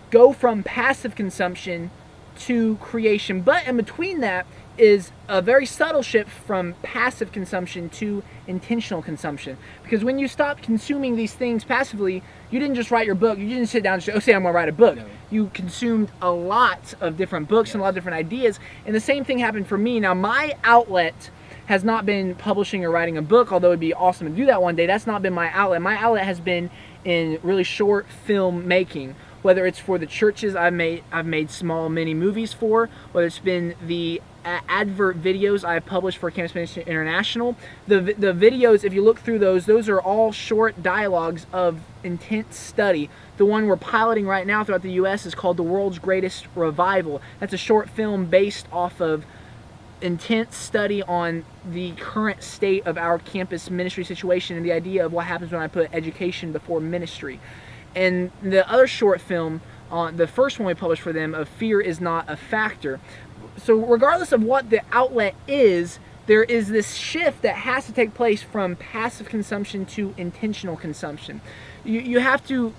go from passive consumption to creation. But in between that is a very subtle shift from passive consumption to intentional consumption. Because when you stop consuming these things passively, you didn't just write your book. You didn't sit down and say, I'm going to write a book. No. You consumed a lot of different books and a lot of different ideas. And the same thing happened for me. Now, my outlet has not been publishing or writing a book, although it'd be awesome to do that one day. That's not been my outlet. My outlet has been in really short film making. Whether it's for the churches I've made small mini movies for, whether it's been the advert videos I've published for Campus Ministry International. The videos, if you look through those are all short dialogues of intense study. The one we're piloting right now throughout the U.S. is called The World's Greatest Revival. That's a short film based off of intense study on the current state of our campus ministry situation and the idea of what happens when I put education before ministry. And the other short film, the first one we published for them, of Fear is Not a Factor. So regardless of what the outlet is, there is this shift that has to take place from passive consumption to intentional consumption. You have to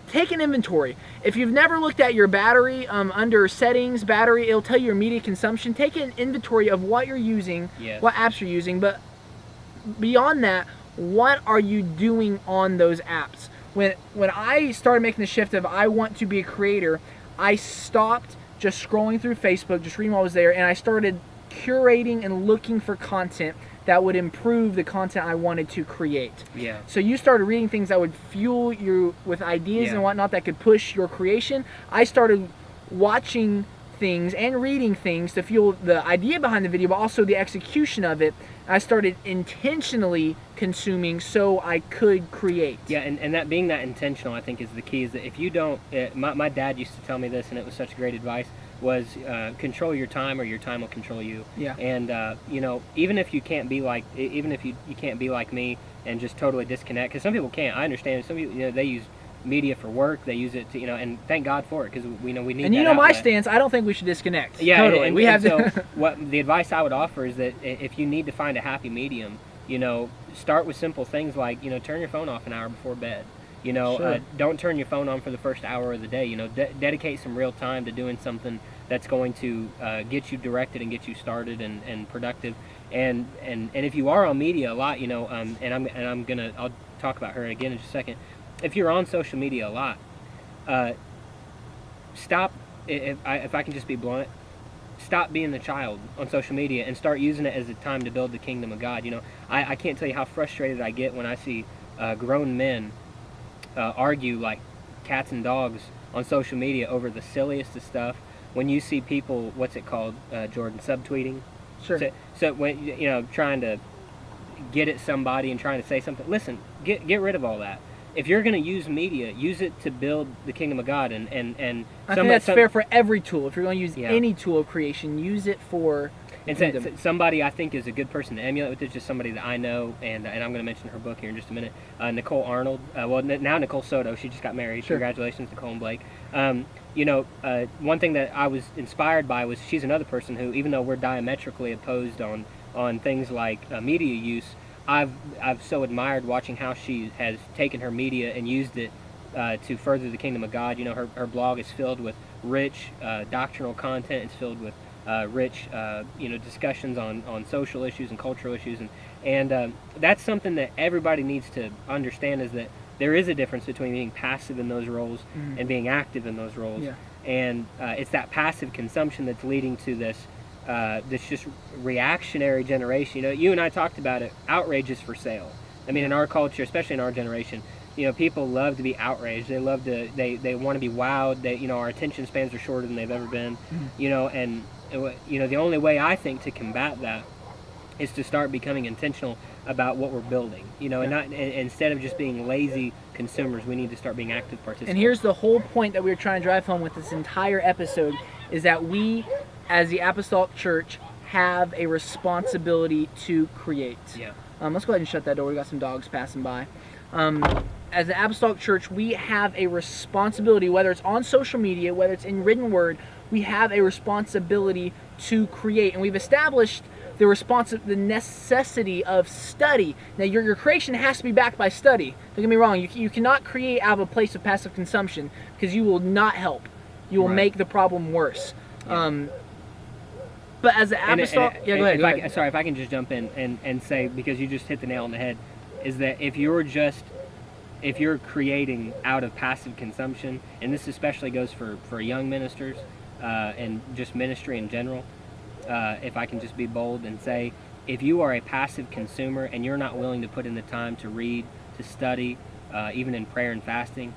take an inventory. If you've never looked at your battery, under settings, battery, it'll tell you your media consumption. Take an inventory of what you're using, what apps you're using, but beyond that, what are you doing on those apps? When I started making the shift of I want to be a creator, I stopped just scrolling through Facebook, just reading what was there, and I started curating and looking for content that would improve the content I wanted to create. Yeah. So you started reading things that would fuel you with ideas and whatnot that could push your creation. I started watching things and reading things to fuel the idea behind the video, but also the execution of it. I started intentionally consuming so I could create. Yeah, and that being that intentional, I think, is the key. Is that if you don't, my dad used to tell me this, and it was such great advice, was control your time or your time will control you. Yeah. And even if you can't be like, you can't be like me and just totally disconnect, because some people can't. I understand. Some people, they use media for work. They use it to, and thank God for it, because we need. And that my outlet. stance, I don't think we should disconnect. Yeah, totally. And we have so to. What the advice I would offer is that if you need to find a happy medium, start with simple things like turn your phone off an hour before bed. Sure. Don't turn your phone on for the first hour of the day. Dedicate some real time to doing something that's going to get you directed and get you started and productive. And if you are on media a lot, I'll talk about her again in just a second. If you're on social media a lot, stop. If I can just be blunt, stop being the child on social media and start using it as a time to build the kingdom of God. I can't tell you how frustrated I get when I see grown men argue like cats and dogs on social media over the silliest of stuff. When you see people, what's it called, Jordon, subtweeting? Sure. So when trying to get at somebody and trying to say something, listen, get rid of all that. If you're going to use media, use it to build the kingdom of God. And I think that's fair for every tool. If you're going to use any tool of creation, use it for the kingdom. Somebody I think is a good person to emulate with is just somebody that I know, and I'm going to mention her book here in just a minute. Nicole Arnold. Now Nicole Soto. She just got married. Sure. Congratulations, Nicole and Blake. One thing that I was inspired by was she's another person who, even though we're diametrically opposed on things like media use, I've so admired watching how she has taken her media and used it to further the kingdom of God. Her blog is filled with rich doctrinal content. It's filled with rich discussions on social issues and cultural issues, and that's something that everybody needs to understand, is that there is a difference between being passive in those roles and being active in those roles. Yeah. And it's that passive consumption that's leading to this just reactionary generation. You and I talked about it. Outrage is for sale. I mean, in our culture, especially in our generation, people love to be outraged. They love to. They want to be wowed. Our attention spans are shorter than they've ever been. And the only way I think to combat that is to start becoming intentional about what we're building, and not instead of just being lazy consumers, we need to start being active participants. And here's the whole point that we were trying to drive home with this entire episode, is that we, as the Apostolic Church, have a responsibility to create. Yeah. Let's go ahead and shut that door. We got some dogs passing by. As the Apostolic Church, we have a responsibility, whether it's on social media, whether it's in written word, we have a responsibility to create. And we've established the necessity of study. Now, your creation has to be backed by study. Don't get me wrong. You cannot create out of a place of passive consumption, because you will not help. You will make the problem worse. Yeah. But as the Apostolic... go ahead. Sorry, if I can just jump in and say, because you just hit the nail on the head, is that if you're creating out of passive consumption, and this especially goes for young ministers and just ministry in general, if I can just be bold and say, if you are a passive consumer and you're not willing to put in the time to read, to study, even in prayer and fasting,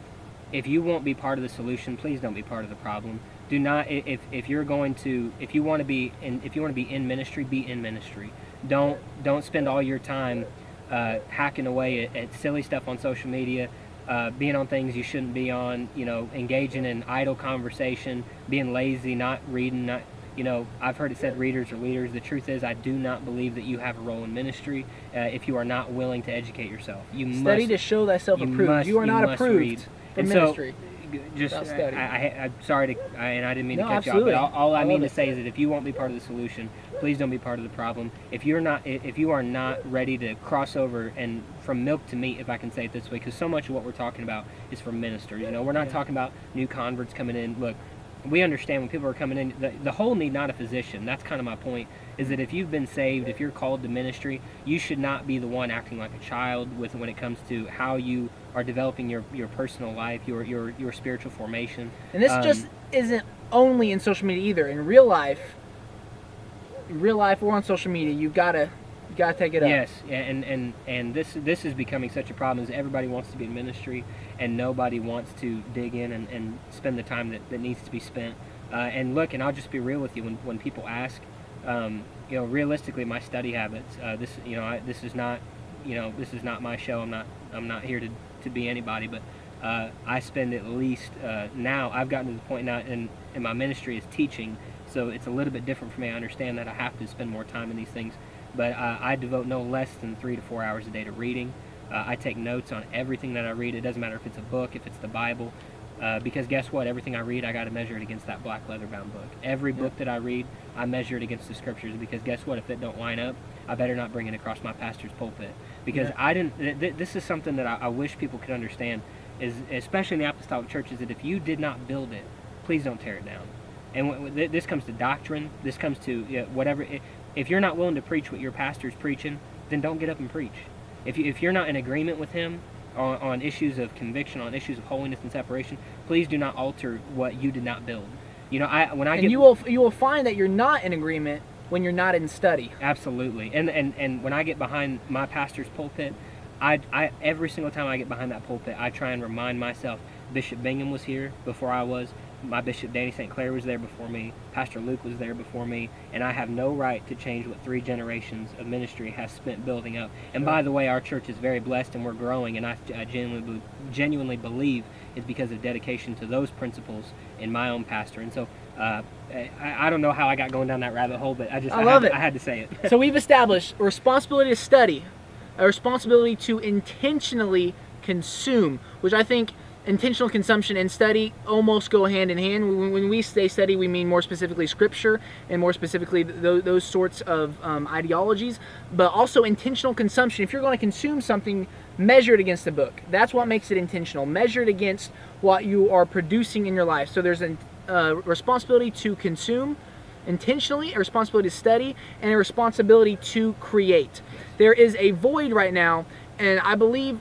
if you won't be part of the solution, please don't be part of the problem. Do not, if you want to be in ministry, be in ministry. Don't spend all your time hacking away at silly stuff on social media, being on things you shouldn't be on, engaging in idle conversation, being lazy, not reading, I've heard it said readers are leaders. The truth is, I do not believe that you have a role in ministry if you are not willing to educate yourself. You study to show thyself approved. You are not approved for ministry. I'm sorry and I didn't mean to cut absolutely. you off, but all I mean to say is that if you won't be part of the solution, please don't be part of the problem. If you are not ready to cross over and from milk to meat, if I can say it this way, because so much of what we're talking about is for ministers. We're not talking about new converts coming in. Look, we understand when people are coming in, the whole need not a physician. That's kind of my point, is that if you've been saved, if you're called to ministry, you should not be the one acting like a child when it comes to how you are developing your personal life, your spiritual formation. And this just isn't only in social media either. In real life or on social media, you gotta take it up. Yes, and this is becoming such a problem, is everybody wants to be in ministry and nobody wants to dig in and spend the time that needs to be spent. And look, and I'll just be real with you, when people ask, realistically, my study habits, this is not my show. I'm not here to be anybody, but I spend at least now I've gotten to the point now in my ministry is teaching, so it's a little bit different for me. I understand that I have to spend more time in these things, but I devote no less than 3 to 4 hours a day to reading. I take notes on everything that I read. It doesn't matter if it's a book, if it's the Bible, because guess what? Everything I read, I got to measure it against that black leather-bound book. Every book that I read, I measure it against the scriptures, because guess what? If it don't line up, I better not bring it across my pastor's pulpit, because this is something that I wish people could understand, is especially in the Apostolic Church, is that if you did not build it, please don't tear it down. And this comes to doctrine, this comes to whatever. If you're not willing to preach what your pastor's preaching, then don't get up and preach. If you're not in agreement with him on issues of conviction, on issues of holiness and separation, please do not alter what you did not build. You will find that you're not in agreement when you're not in study. Absolutely. And when I get behind my pastor's pulpit, I every single time I get behind that pulpit, I try and remind myself, Bishop Bingham was here before I was. My Bishop Danny St. Clair was there before me. Pastor Luke was there before me. And I have no right to change what 3 generations of ministry has spent building up. And by the way, our church is very blessed and we're growing. And I genuinely believe it's because of dedication to those principles in my own pastor. And so I don't know how I got going down that rabbit hole, but I had to say it. So we've established a responsibility to study, a responsibility to intentionally consume, which I think intentional consumption and study almost go hand in hand. When we say study, we mean more specifically scripture and more specifically those sorts of ideologies, but also intentional consumption. If you're going to consume something, measure it against the book. That's what makes it intentional. Measure it against what you are producing in your life. So there's a responsibility to consume intentionally, a responsibility to study, and a responsibility to create. There is a void right now, and I believe,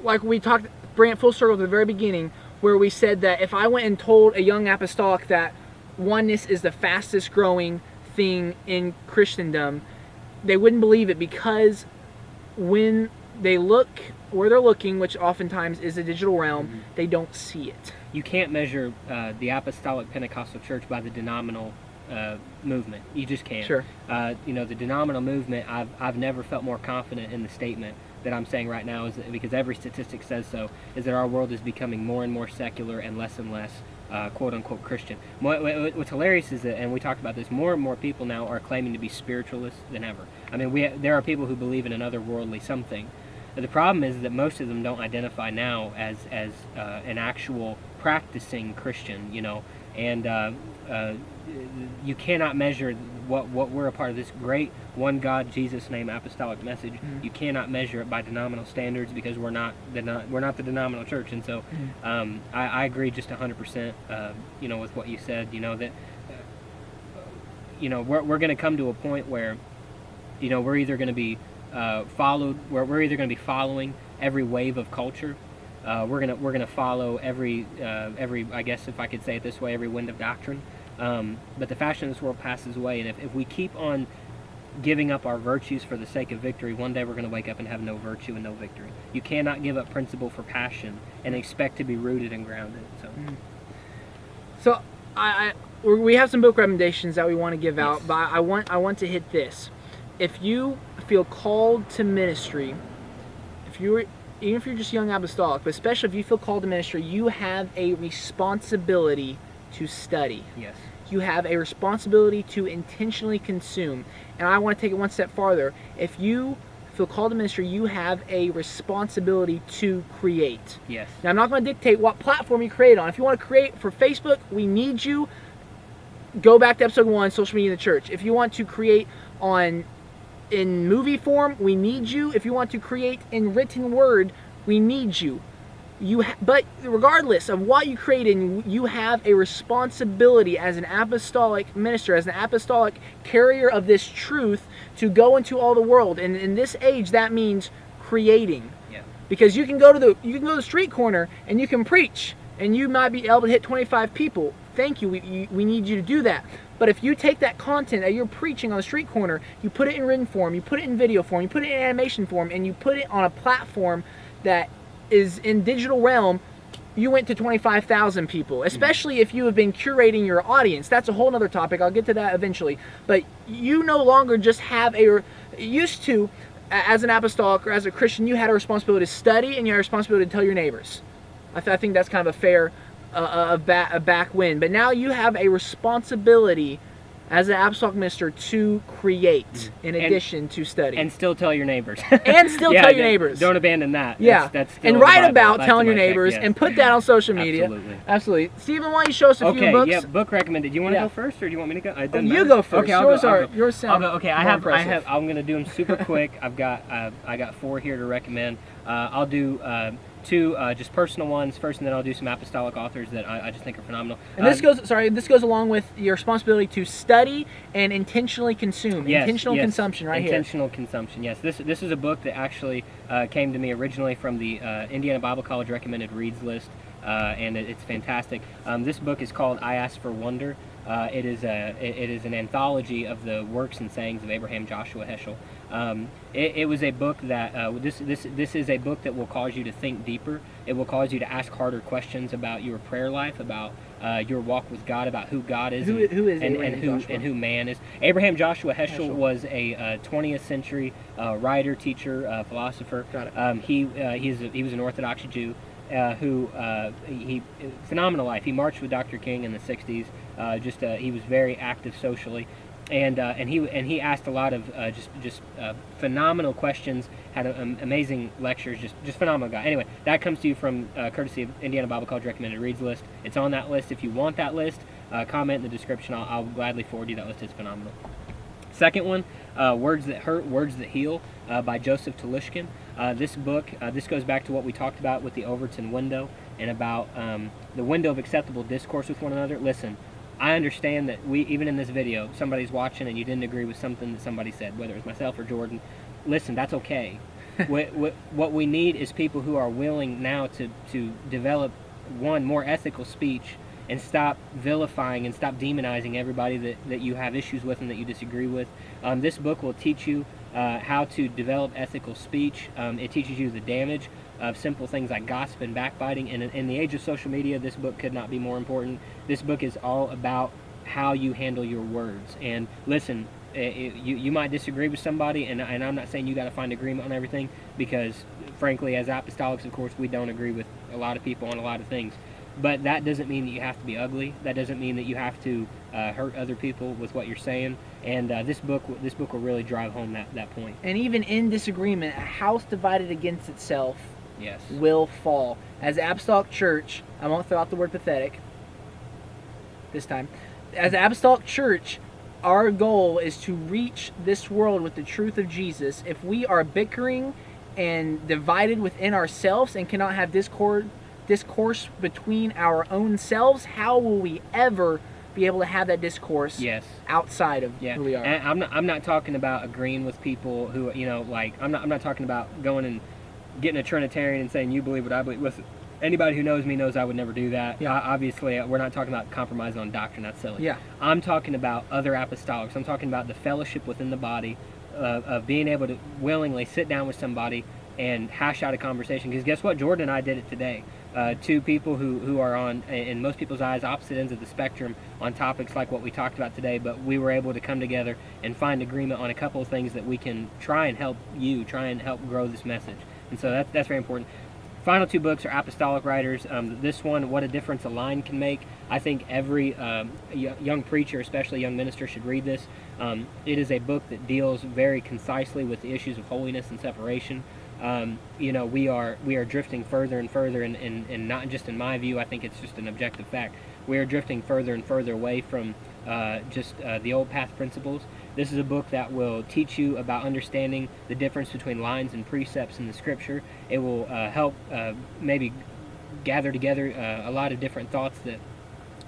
like we talked, bring it full circle to the very beginning, where we said that if I went and told a young apostolic that oneness is the fastest growing thing in Christendom, they wouldn't believe it, because when they look where they're looking, which oftentimes is the digital realm, they don't see it. You can't measure the Apostolic Pentecostal Church by the denominational movement. You just can't. Sure. The denominational movement, I've never felt more confident in the statement that I'm saying right now, is that, because every statistic says so, is that our world is becoming more and more secular and less quote-unquote Christian. What's hilarious is that, and we talked about this, more and more people now are claiming to be spiritualists than ever. I mean, there are people who believe in an otherworldly something. But the problem is that most of them don't identify now as an actual practicing Christian, and you cannot measure what we're a part of, this great one God, Jesus name apostolic message. Mm-hmm. You cannot measure it by denominational standards, because we're not the denominational church. And so I agree just 100%, with what you said, that we're going to come to a point where we're either going to be we're either going to be following every wave of culture. We're gonna follow every I guess, if I could say it this way, every wind of doctrine. But the fashion of this world passes away, and if we keep on giving up our virtues for the sake of victory, one day we're going to wake up and have no virtue and no victory. You cannot give up principle for passion and expect to be rooted and grounded. So we have some book recommendations that we want to give out, but I want to hit this. If you feel called to ministry, even if you're just young apostolic, but especially if you feel called to ministry, you have a responsibility to study. Yes. You have a responsibility to intentionally consume. And I want to take it one step farther. If you feel called to ministry, you have a responsibility to create. Yes. Now, I'm not going to dictate what platform you create on. If you want to create for Facebook, we need you. Go back to episode 1, social media in the church. If you want to create in movie form, we need you. If you want to create in written word, we need you. But regardless of what you create in, you have a responsibility as an apostolic minister, as an apostolic carrier of this truth, to go into all the world. And in this age, that means creating. Yeah. Because you can go to the street corner and you can preach, and you might be able to hit 25 people. Thank you. We need you to do that. But if you take that content that you're preaching on the street corner, you put it in written form, you put it in video form, you put it in animation form, and you put it on a platform that is in digital realm, you went to 25,000 people, especially if you have been curating your audience. That's a whole other topic. I'll get to that eventually. But you no longer just have used to, as an apostolic or as a Christian, you had a responsibility to study and you had a responsibility to tell your neighbors. I think that's kind of a fair a back win. But now you have a responsibility as an apostolic minister to create in addition to study. And still tell your neighbors. And still tell your neighbors. Don't abandon that. Yeah. That's still and write about Bible. telling your neighbors and put that on social media. Absolutely. Steven, why don't you show us a few books? Yeah, book recommended. Do you want to go first, or do you want me to go? You go first. Okay, I'll go. Yours sound I'll go. Okay, impressive. I'm going to do them super quick. I got 4 here to recommend. I'll do 2 just personal ones first, and then I'll do some apostolic authors that I just think are phenomenal. And this goes along with your responsibility to study and intentionally consume. Intentional consumption, right here. Intentional consumption. Yes. This is a book that actually came to me originally from the Indiana Bible College recommended reads list, and it's fantastic. This book is called "I Ask for Wonder." It is an anthology of the works and sayings of Abraham Joshua Heschel. It was a book that this is a book that will cause you to think deeper. It will cause you to ask harder questions about your prayer life, about your walk with God, about who God is, who is and who man is. Abraham Joshua Heschel was a 20th century writer, teacher, philosopher. Got it. He was an Orthodox Jew. He phenomenal life. He marched with Dr. King in the 60s. He was very active socially, and he asked a lot of just phenomenal questions. Had amazing lectures. Just phenomenal guy. Anyway, that comes to you from courtesy of Indiana Bible College recommended reads list. It's on that list. If you want that list, comment in the description. I'll gladly forward you that list. It's phenomenal. Second one, Words That Hurt, Words That Heal, by Joseph Talishkin. This book, this goes back to what we talked about with the Overton Window and about the window of acceptable discourse with one another. Listen, I understand that even in this video, somebody's watching and you didn't agree with something that somebody said, whether it was myself or Jordan. Listen, that's okay. What we need is people who are willing now to develop, more ethical speech, and stop vilifying and stop demonizing everybody that you have issues with and that you disagree with. This book will teach you how to develop ethical speech. It teaches you the damage of simple things like gossip and backbiting. And in the age of social media, this book could not be more important. This book is all about how you handle your words. And listen, you might disagree with somebody, and I'm not saying you got to find agreement on everything, because frankly, as apostolics, of course, we don't agree with a lot of people on a lot of things. But that doesn't mean that you have to be ugly. That doesn't mean that you have to hurt other people with what you're saying. And this book will really drive home that point. And even in disagreement, a house divided against itself Yes. will fall. As Apostolic Church, I won't throw out the word pathetic this time. As Apostolic Church, our goal is to reach this world with the truth of Jesus. If we are bickering and divided within ourselves and cannot have discourse between our own selves, how will we ever be able to have that discourse outside of who we are? And I'm not talking about agreeing with people who, like, I'm not talking about going and getting a Trinitarian and saying you believe what I believe. Listen, anybody who knows me knows I would never do that. Obviously, we're not talking about compromising on doctrine. That's silly. I'm talking about other apostolics. I'm talking about the fellowship within the body, of being able to willingly sit down with somebody and hash out a conversation. Because guess what? Jordan and I did it today. Two people who are on, in most people's eyes, opposite ends of the spectrum on topics like what we talked about today, but we were able to come together and find agreement on a couple of things that we can try and help grow this message. And so that's very important. Final two books are apostolic writers. This one, What a Difference a Line Can Make. I think every young preacher, especially young minister, should read this. It is a book that deals very concisely with the issues of holiness and separation. We are drifting further and further, and not just in my view, I think it's just an objective fact. We are drifting further and further away from the old path principles. This is a book that will teach you about understanding the difference between lines and precepts in the Scripture. It will help maybe gather together a lot of different thoughts that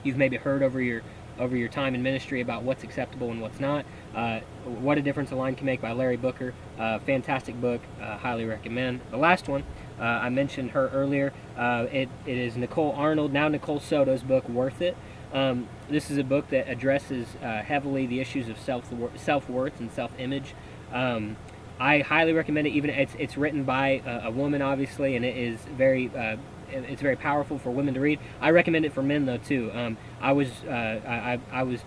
you've maybe heard over your time in ministry about what's acceptable and what's not. What a Difference a Line Can Make by Larry Booker. Fantastic book. Highly recommend. The last one, I mentioned her earlier. It is Nicole Arnold, now Nicole Soto's book, Worth It. This is a book that addresses heavily the issues of self-worth and self-image. I highly recommend it. Even it's written by a woman, obviously, and it is it's very powerful for women to read. I recommend it for men though too. I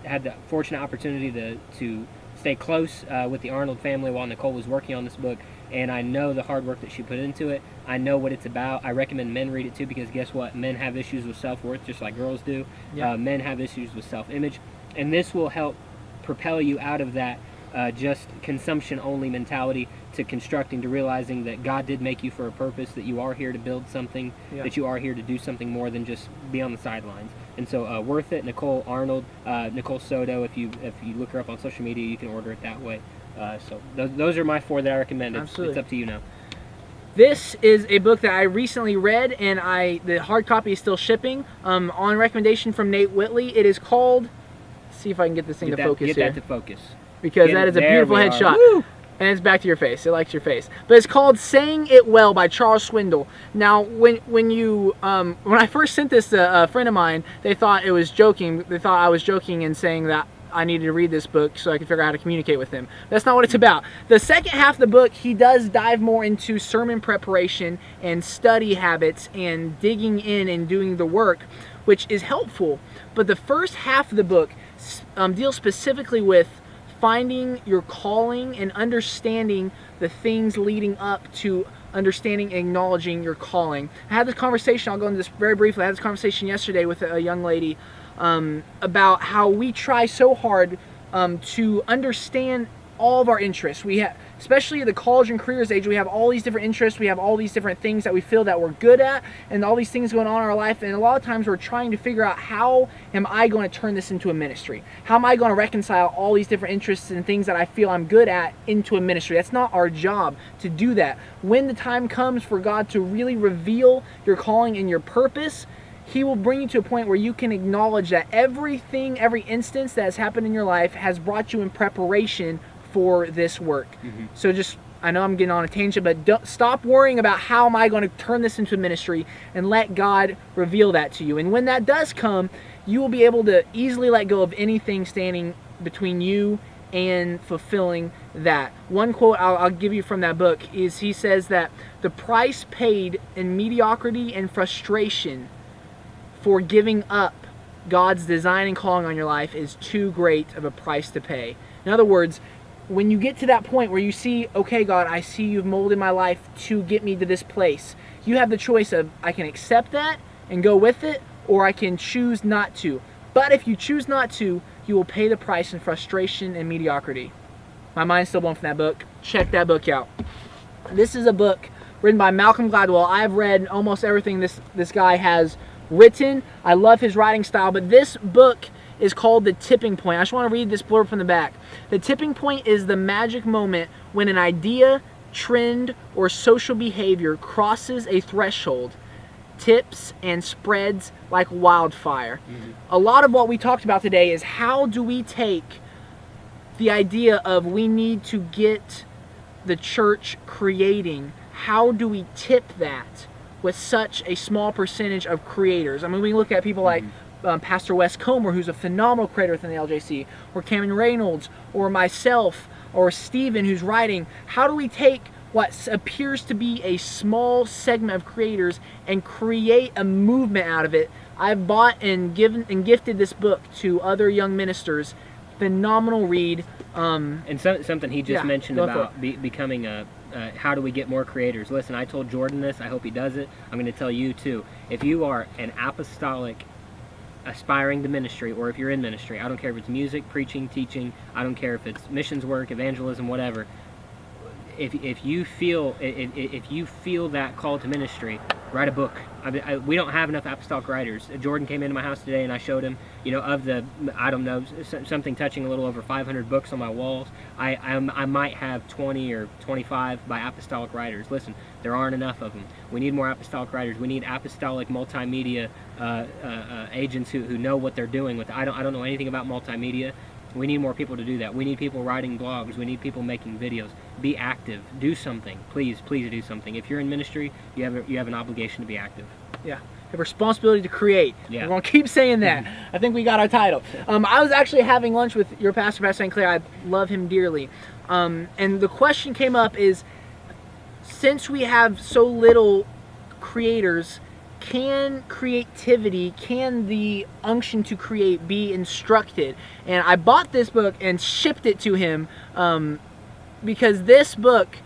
had the fortunate opportunity to stay close with the Arnold family while Nicole was working on this book, and I know the hard work that she put into it. I know what it's about. I recommend men read it too, because guess what? Men have issues with self-worth just like girls do. Men have issues with self-image, and this will help propel you out of that just consumption-only mentality to constructing, to realizing that God did make you for a purpose, that you are here to build something, that you are here to do something more than just be on the sidelines. And so, Worth It, Nicole Arnold, Nicole Soto. If you look her up on social media, you can order it that way. So those are my four that I recommend. It's up to you now. This is a book that I recently read, and the hard copy is still shipping. On recommendation from Nate Whitley, it is called. Let's see if I can get this thing to focus here. Get that to focus. Because that is a beautiful headshot. Woo! And it's back to your face. It likes your face. But it's called Saying It Well by Charles Swindoll. Now, when I first sent this to a friend of mine, they thought it was joking. They thought I was joking and saying that I needed to read this book so I could figure out how to communicate with him. That's not what it's about. The second half of the book, he does dive more into sermon preparation and study habits and digging in and doing the work, which is helpful. But the first half of the book deals specifically with finding your calling and understanding the things leading up to understanding and acknowledging your calling. I had this conversation, I'll go into this very briefly, I had this conversation yesterday with a young lady about how we try so hard to understand all of our interests. We have, especially the college and careers age, we have all these different interests, we have all these different things that we feel that we're good at, and all these things going on in our life, and a lot of times we're trying to figure out, how am I going to turn this into a ministry? How am I going to reconcile all these different interests and things that I feel I'm good at into a ministry? That's not our job to do that. When the time comes for God to really reveal your calling and your purpose, He will bring you to a point where you can acknowledge that everything, every instance that has happened in your life has brought you in preparation for this work. So I know I'm getting on a tangent, but don't stop worrying about how am I going to turn this into a ministry, and let God reveal that to you. And when that does come, you will be able to easily let go of anything standing between you and fulfilling that. One quote I'll give you from that book is, he says that the price paid in mediocrity and frustration for giving up God's design and calling on your life is too great of a price to pay. In other words, when you get to that point where you see, okay, God, I see you've molded my life to get me to this place, you have the choice of, I can accept that and go with it, or I can choose not to. But if you choose not to, you will pay the price in frustration and mediocrity. My mind's still blown from that book. Check that book out. This is a book written by Malcolm Gladwell. I've read almost everything this guy has written. I love his writing style, but this book is called The Tipping Point. I just want to read this blurb from the back. The tipping point is the magic moment when an idea, trend, or social behavior crosses a threshold, tips, and spreads like wildfire. A lot of what we talked about today is how do we take the idea of we need to get the church creating, how do we tip that with such a small percentage of creators? I mean, we look at people like Pastor Wes Comer, who's a phenomenal creator within the LJC, or Cameron Reynolds, or myself, or Steven, who's writing. How do we take what appears to be a small segment of creators and create a movement out of it? I've bought and gifted this book to other young ministers. Phenomenal read. And something he just mentioned about becoming a how do we get more creators? Listen, I told Jordon this. I hope he does it. I'm going to tell you too. If you are an apostolic aspiring to ministry, or if you're in ministry, I don't care if it's music, preaching, teaching, I don't care if it's missions work, evangelism, whatever. If you feel that call to ministry, write a book. We don't have enough apostolic writers. Jordon came into my house today, and I showed him, of the, I don't know, something touching a little over 500 books on my walls. I might have 20 or 25 by apostolic writers. Listen, there aren't enough of them. We need more apostolic writers. We need apostolic multimedia agents who know what they're doing with. I don't know anything about multimedia. We need more people to do that. We need people writing blogs. We need people making videos. Be active. Do something. Please do something. If you're in ministry, you have an obligation to be active. Yeah. A responsibility to create. Yeah. We're going to keep saying that. I think we got our title. I was actually having lunch with your pastor, Pastor St. Clair. I love him dearly. And the question came up is, since we have so little creators, can creativity, can the unction to create be instructed? And I bought this book and shipped it to him because this book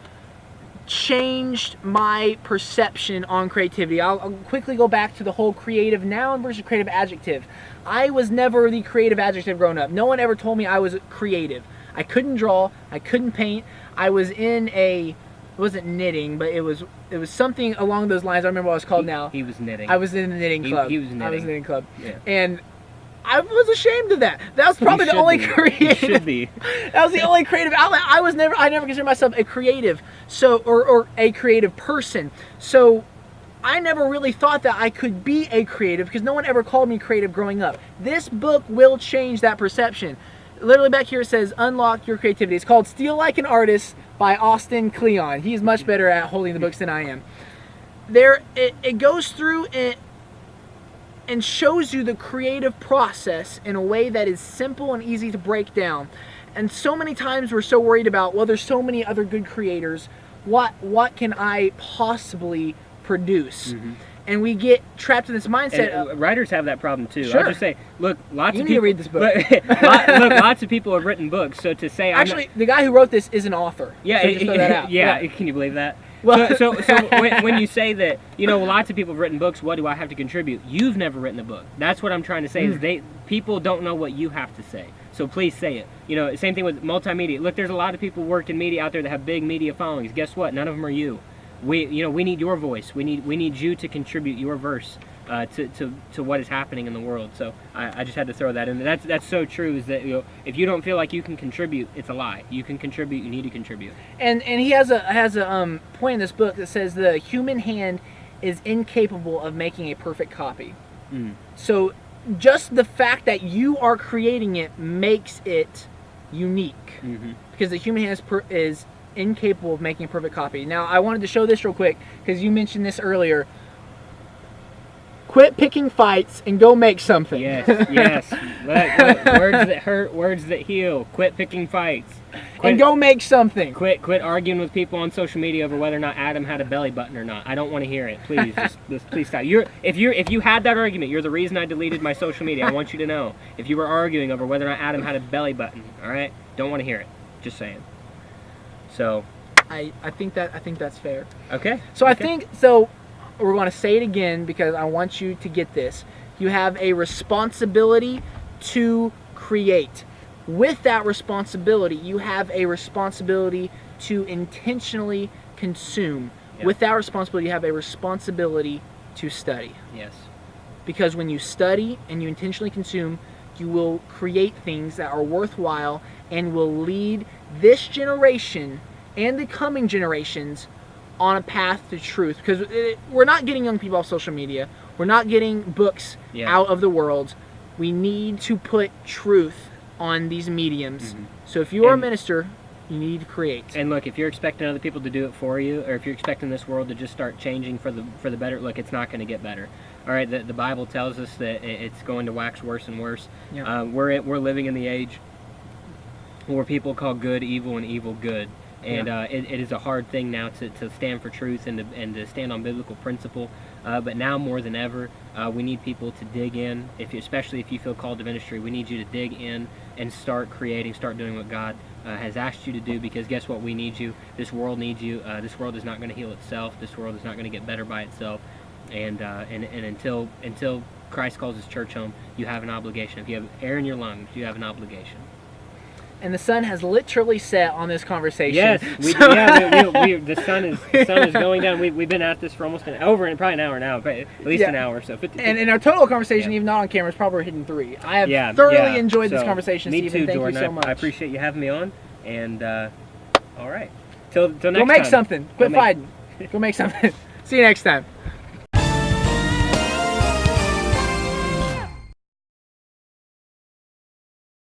changed my perception on creativity. I'll quickly go back to the whole creative noun versus creative adjective. I was never the creative adjective growing up. No one ever told me I was creative. I couldn't draw. I couldn't paint. I was in it wasn't knitting, but it was something along those lines. I remember what it was called now. He was knitting. I was in the knitting club. He was knitting. I was in the knitting club. Yeah. And I was ashamed of that. That was probably the only creative. You should be. That was the only creative outlet. I never considered myself a creative. So or a creative person. So I never really thought that I could be a creative because no one ever called me creative growing up. This book will change that perception. Literally back here it says, unlock your creativity. It's called Steal Like an Artist by Austin Kleon. He's much better at holding the books than I am. It goes through and shows you the creative process in a way that is simple and easy to break down. And so many times we're so worried about, well, there's so many other good creators. What can I possibly produce? Mm-hmm. And we get trapped in this mindset. Writers have that problem too. Sure. I'll just say, look, lots you of need people to read this book. Look, lots of people have written books. So to say, actually, the guy who wrote this is an author. Yeah, so just throw that out. Yeah, can you believe that? Well, so when you say that, lots of people have written books, what do I have to contribute? You've never written a book. That's what I'm trying to say. Is people don't know what you have to say. So please say it. Same thing with multimedia. Look, there's a lot of people who work in media out there that have big media followings. Guess what? None of them are you. We need your voice. We need you to contribute your verse to what is happening in the world. So I just had to throw that in. That's so true. Is that if you don't feel like you can contribute, it's a lie. You can contribute. You need to contribute. And he has a point in this book that says the human hand is incapable of making a perfect copy. So just the fact that you are creating it makes it unique, because the human hand is incapable of making a perfect copy. Now, I wanted to show this real quick because you mentioned this earlier. quit picking fights and go make something. Yes. Look, words that hurt, words that heal. Quit picking fights. And go make something. Quit arguing with people on social media over whether or not Adam had a belly button or not. I don't want to hear it. Please, just please stop. If you had that argument, you're the reason I deleted my social media. I want you to know. If you were arguing over whether or not Adam had a belly button, all right, don't want to hear it. Just saying. So, I think that's fair. Okay. So I think so. We're going to say it again because I want you to get this. You have a responsibility to create. With that responsibility, you have a responsibility to intentionally consume. Yep. With that responsibility, you have a responsibility to study. Yes. Because when you study and you intentionally consume, you will create things that are worthwhile and will lead this generation and the coming generations on a path to truth. Because we're not getting young people off social media. We're not getting books out of the world. We need to put truth on these mediums. Mm-hmm. So if you are a minister, you need to create. And look, if you're expecting other people to do it for you, or if you're expecting this world to just start changing for the better, look, it's not going to get better. All right, the Bible tells us that it's going to wax worse and worse. Yeah. We're living in the age where people call good evil and evil good. And it is a hard thing now to stand for truth and to stand on biblical principle. But now more than ever, we need people to dig in. Especially if you feel called to ministry, we need you to dig in and start creating, start doing what God has asked you to do. Because guess what? We need you. This world needs you. This world is not going to heal itself. This world is not going to get better by itself. And until Christ calls His church home, you have an obligation. If you have air in your lungs, you have an obligation. And the sun has literally set on this conversation. Yes, the sun is going down. We've been at this for almost probably an hour now, but at least an hour. So 50, and in our total conversation, even not on camera, is probably hitting 3. I have thoroughly enjoyed this conversation, me Steven. too, Thank Jordon. you so much. I appreciate you having me on. And all right, till next time. Go make something. Quit fighting. Go make something. See you next time.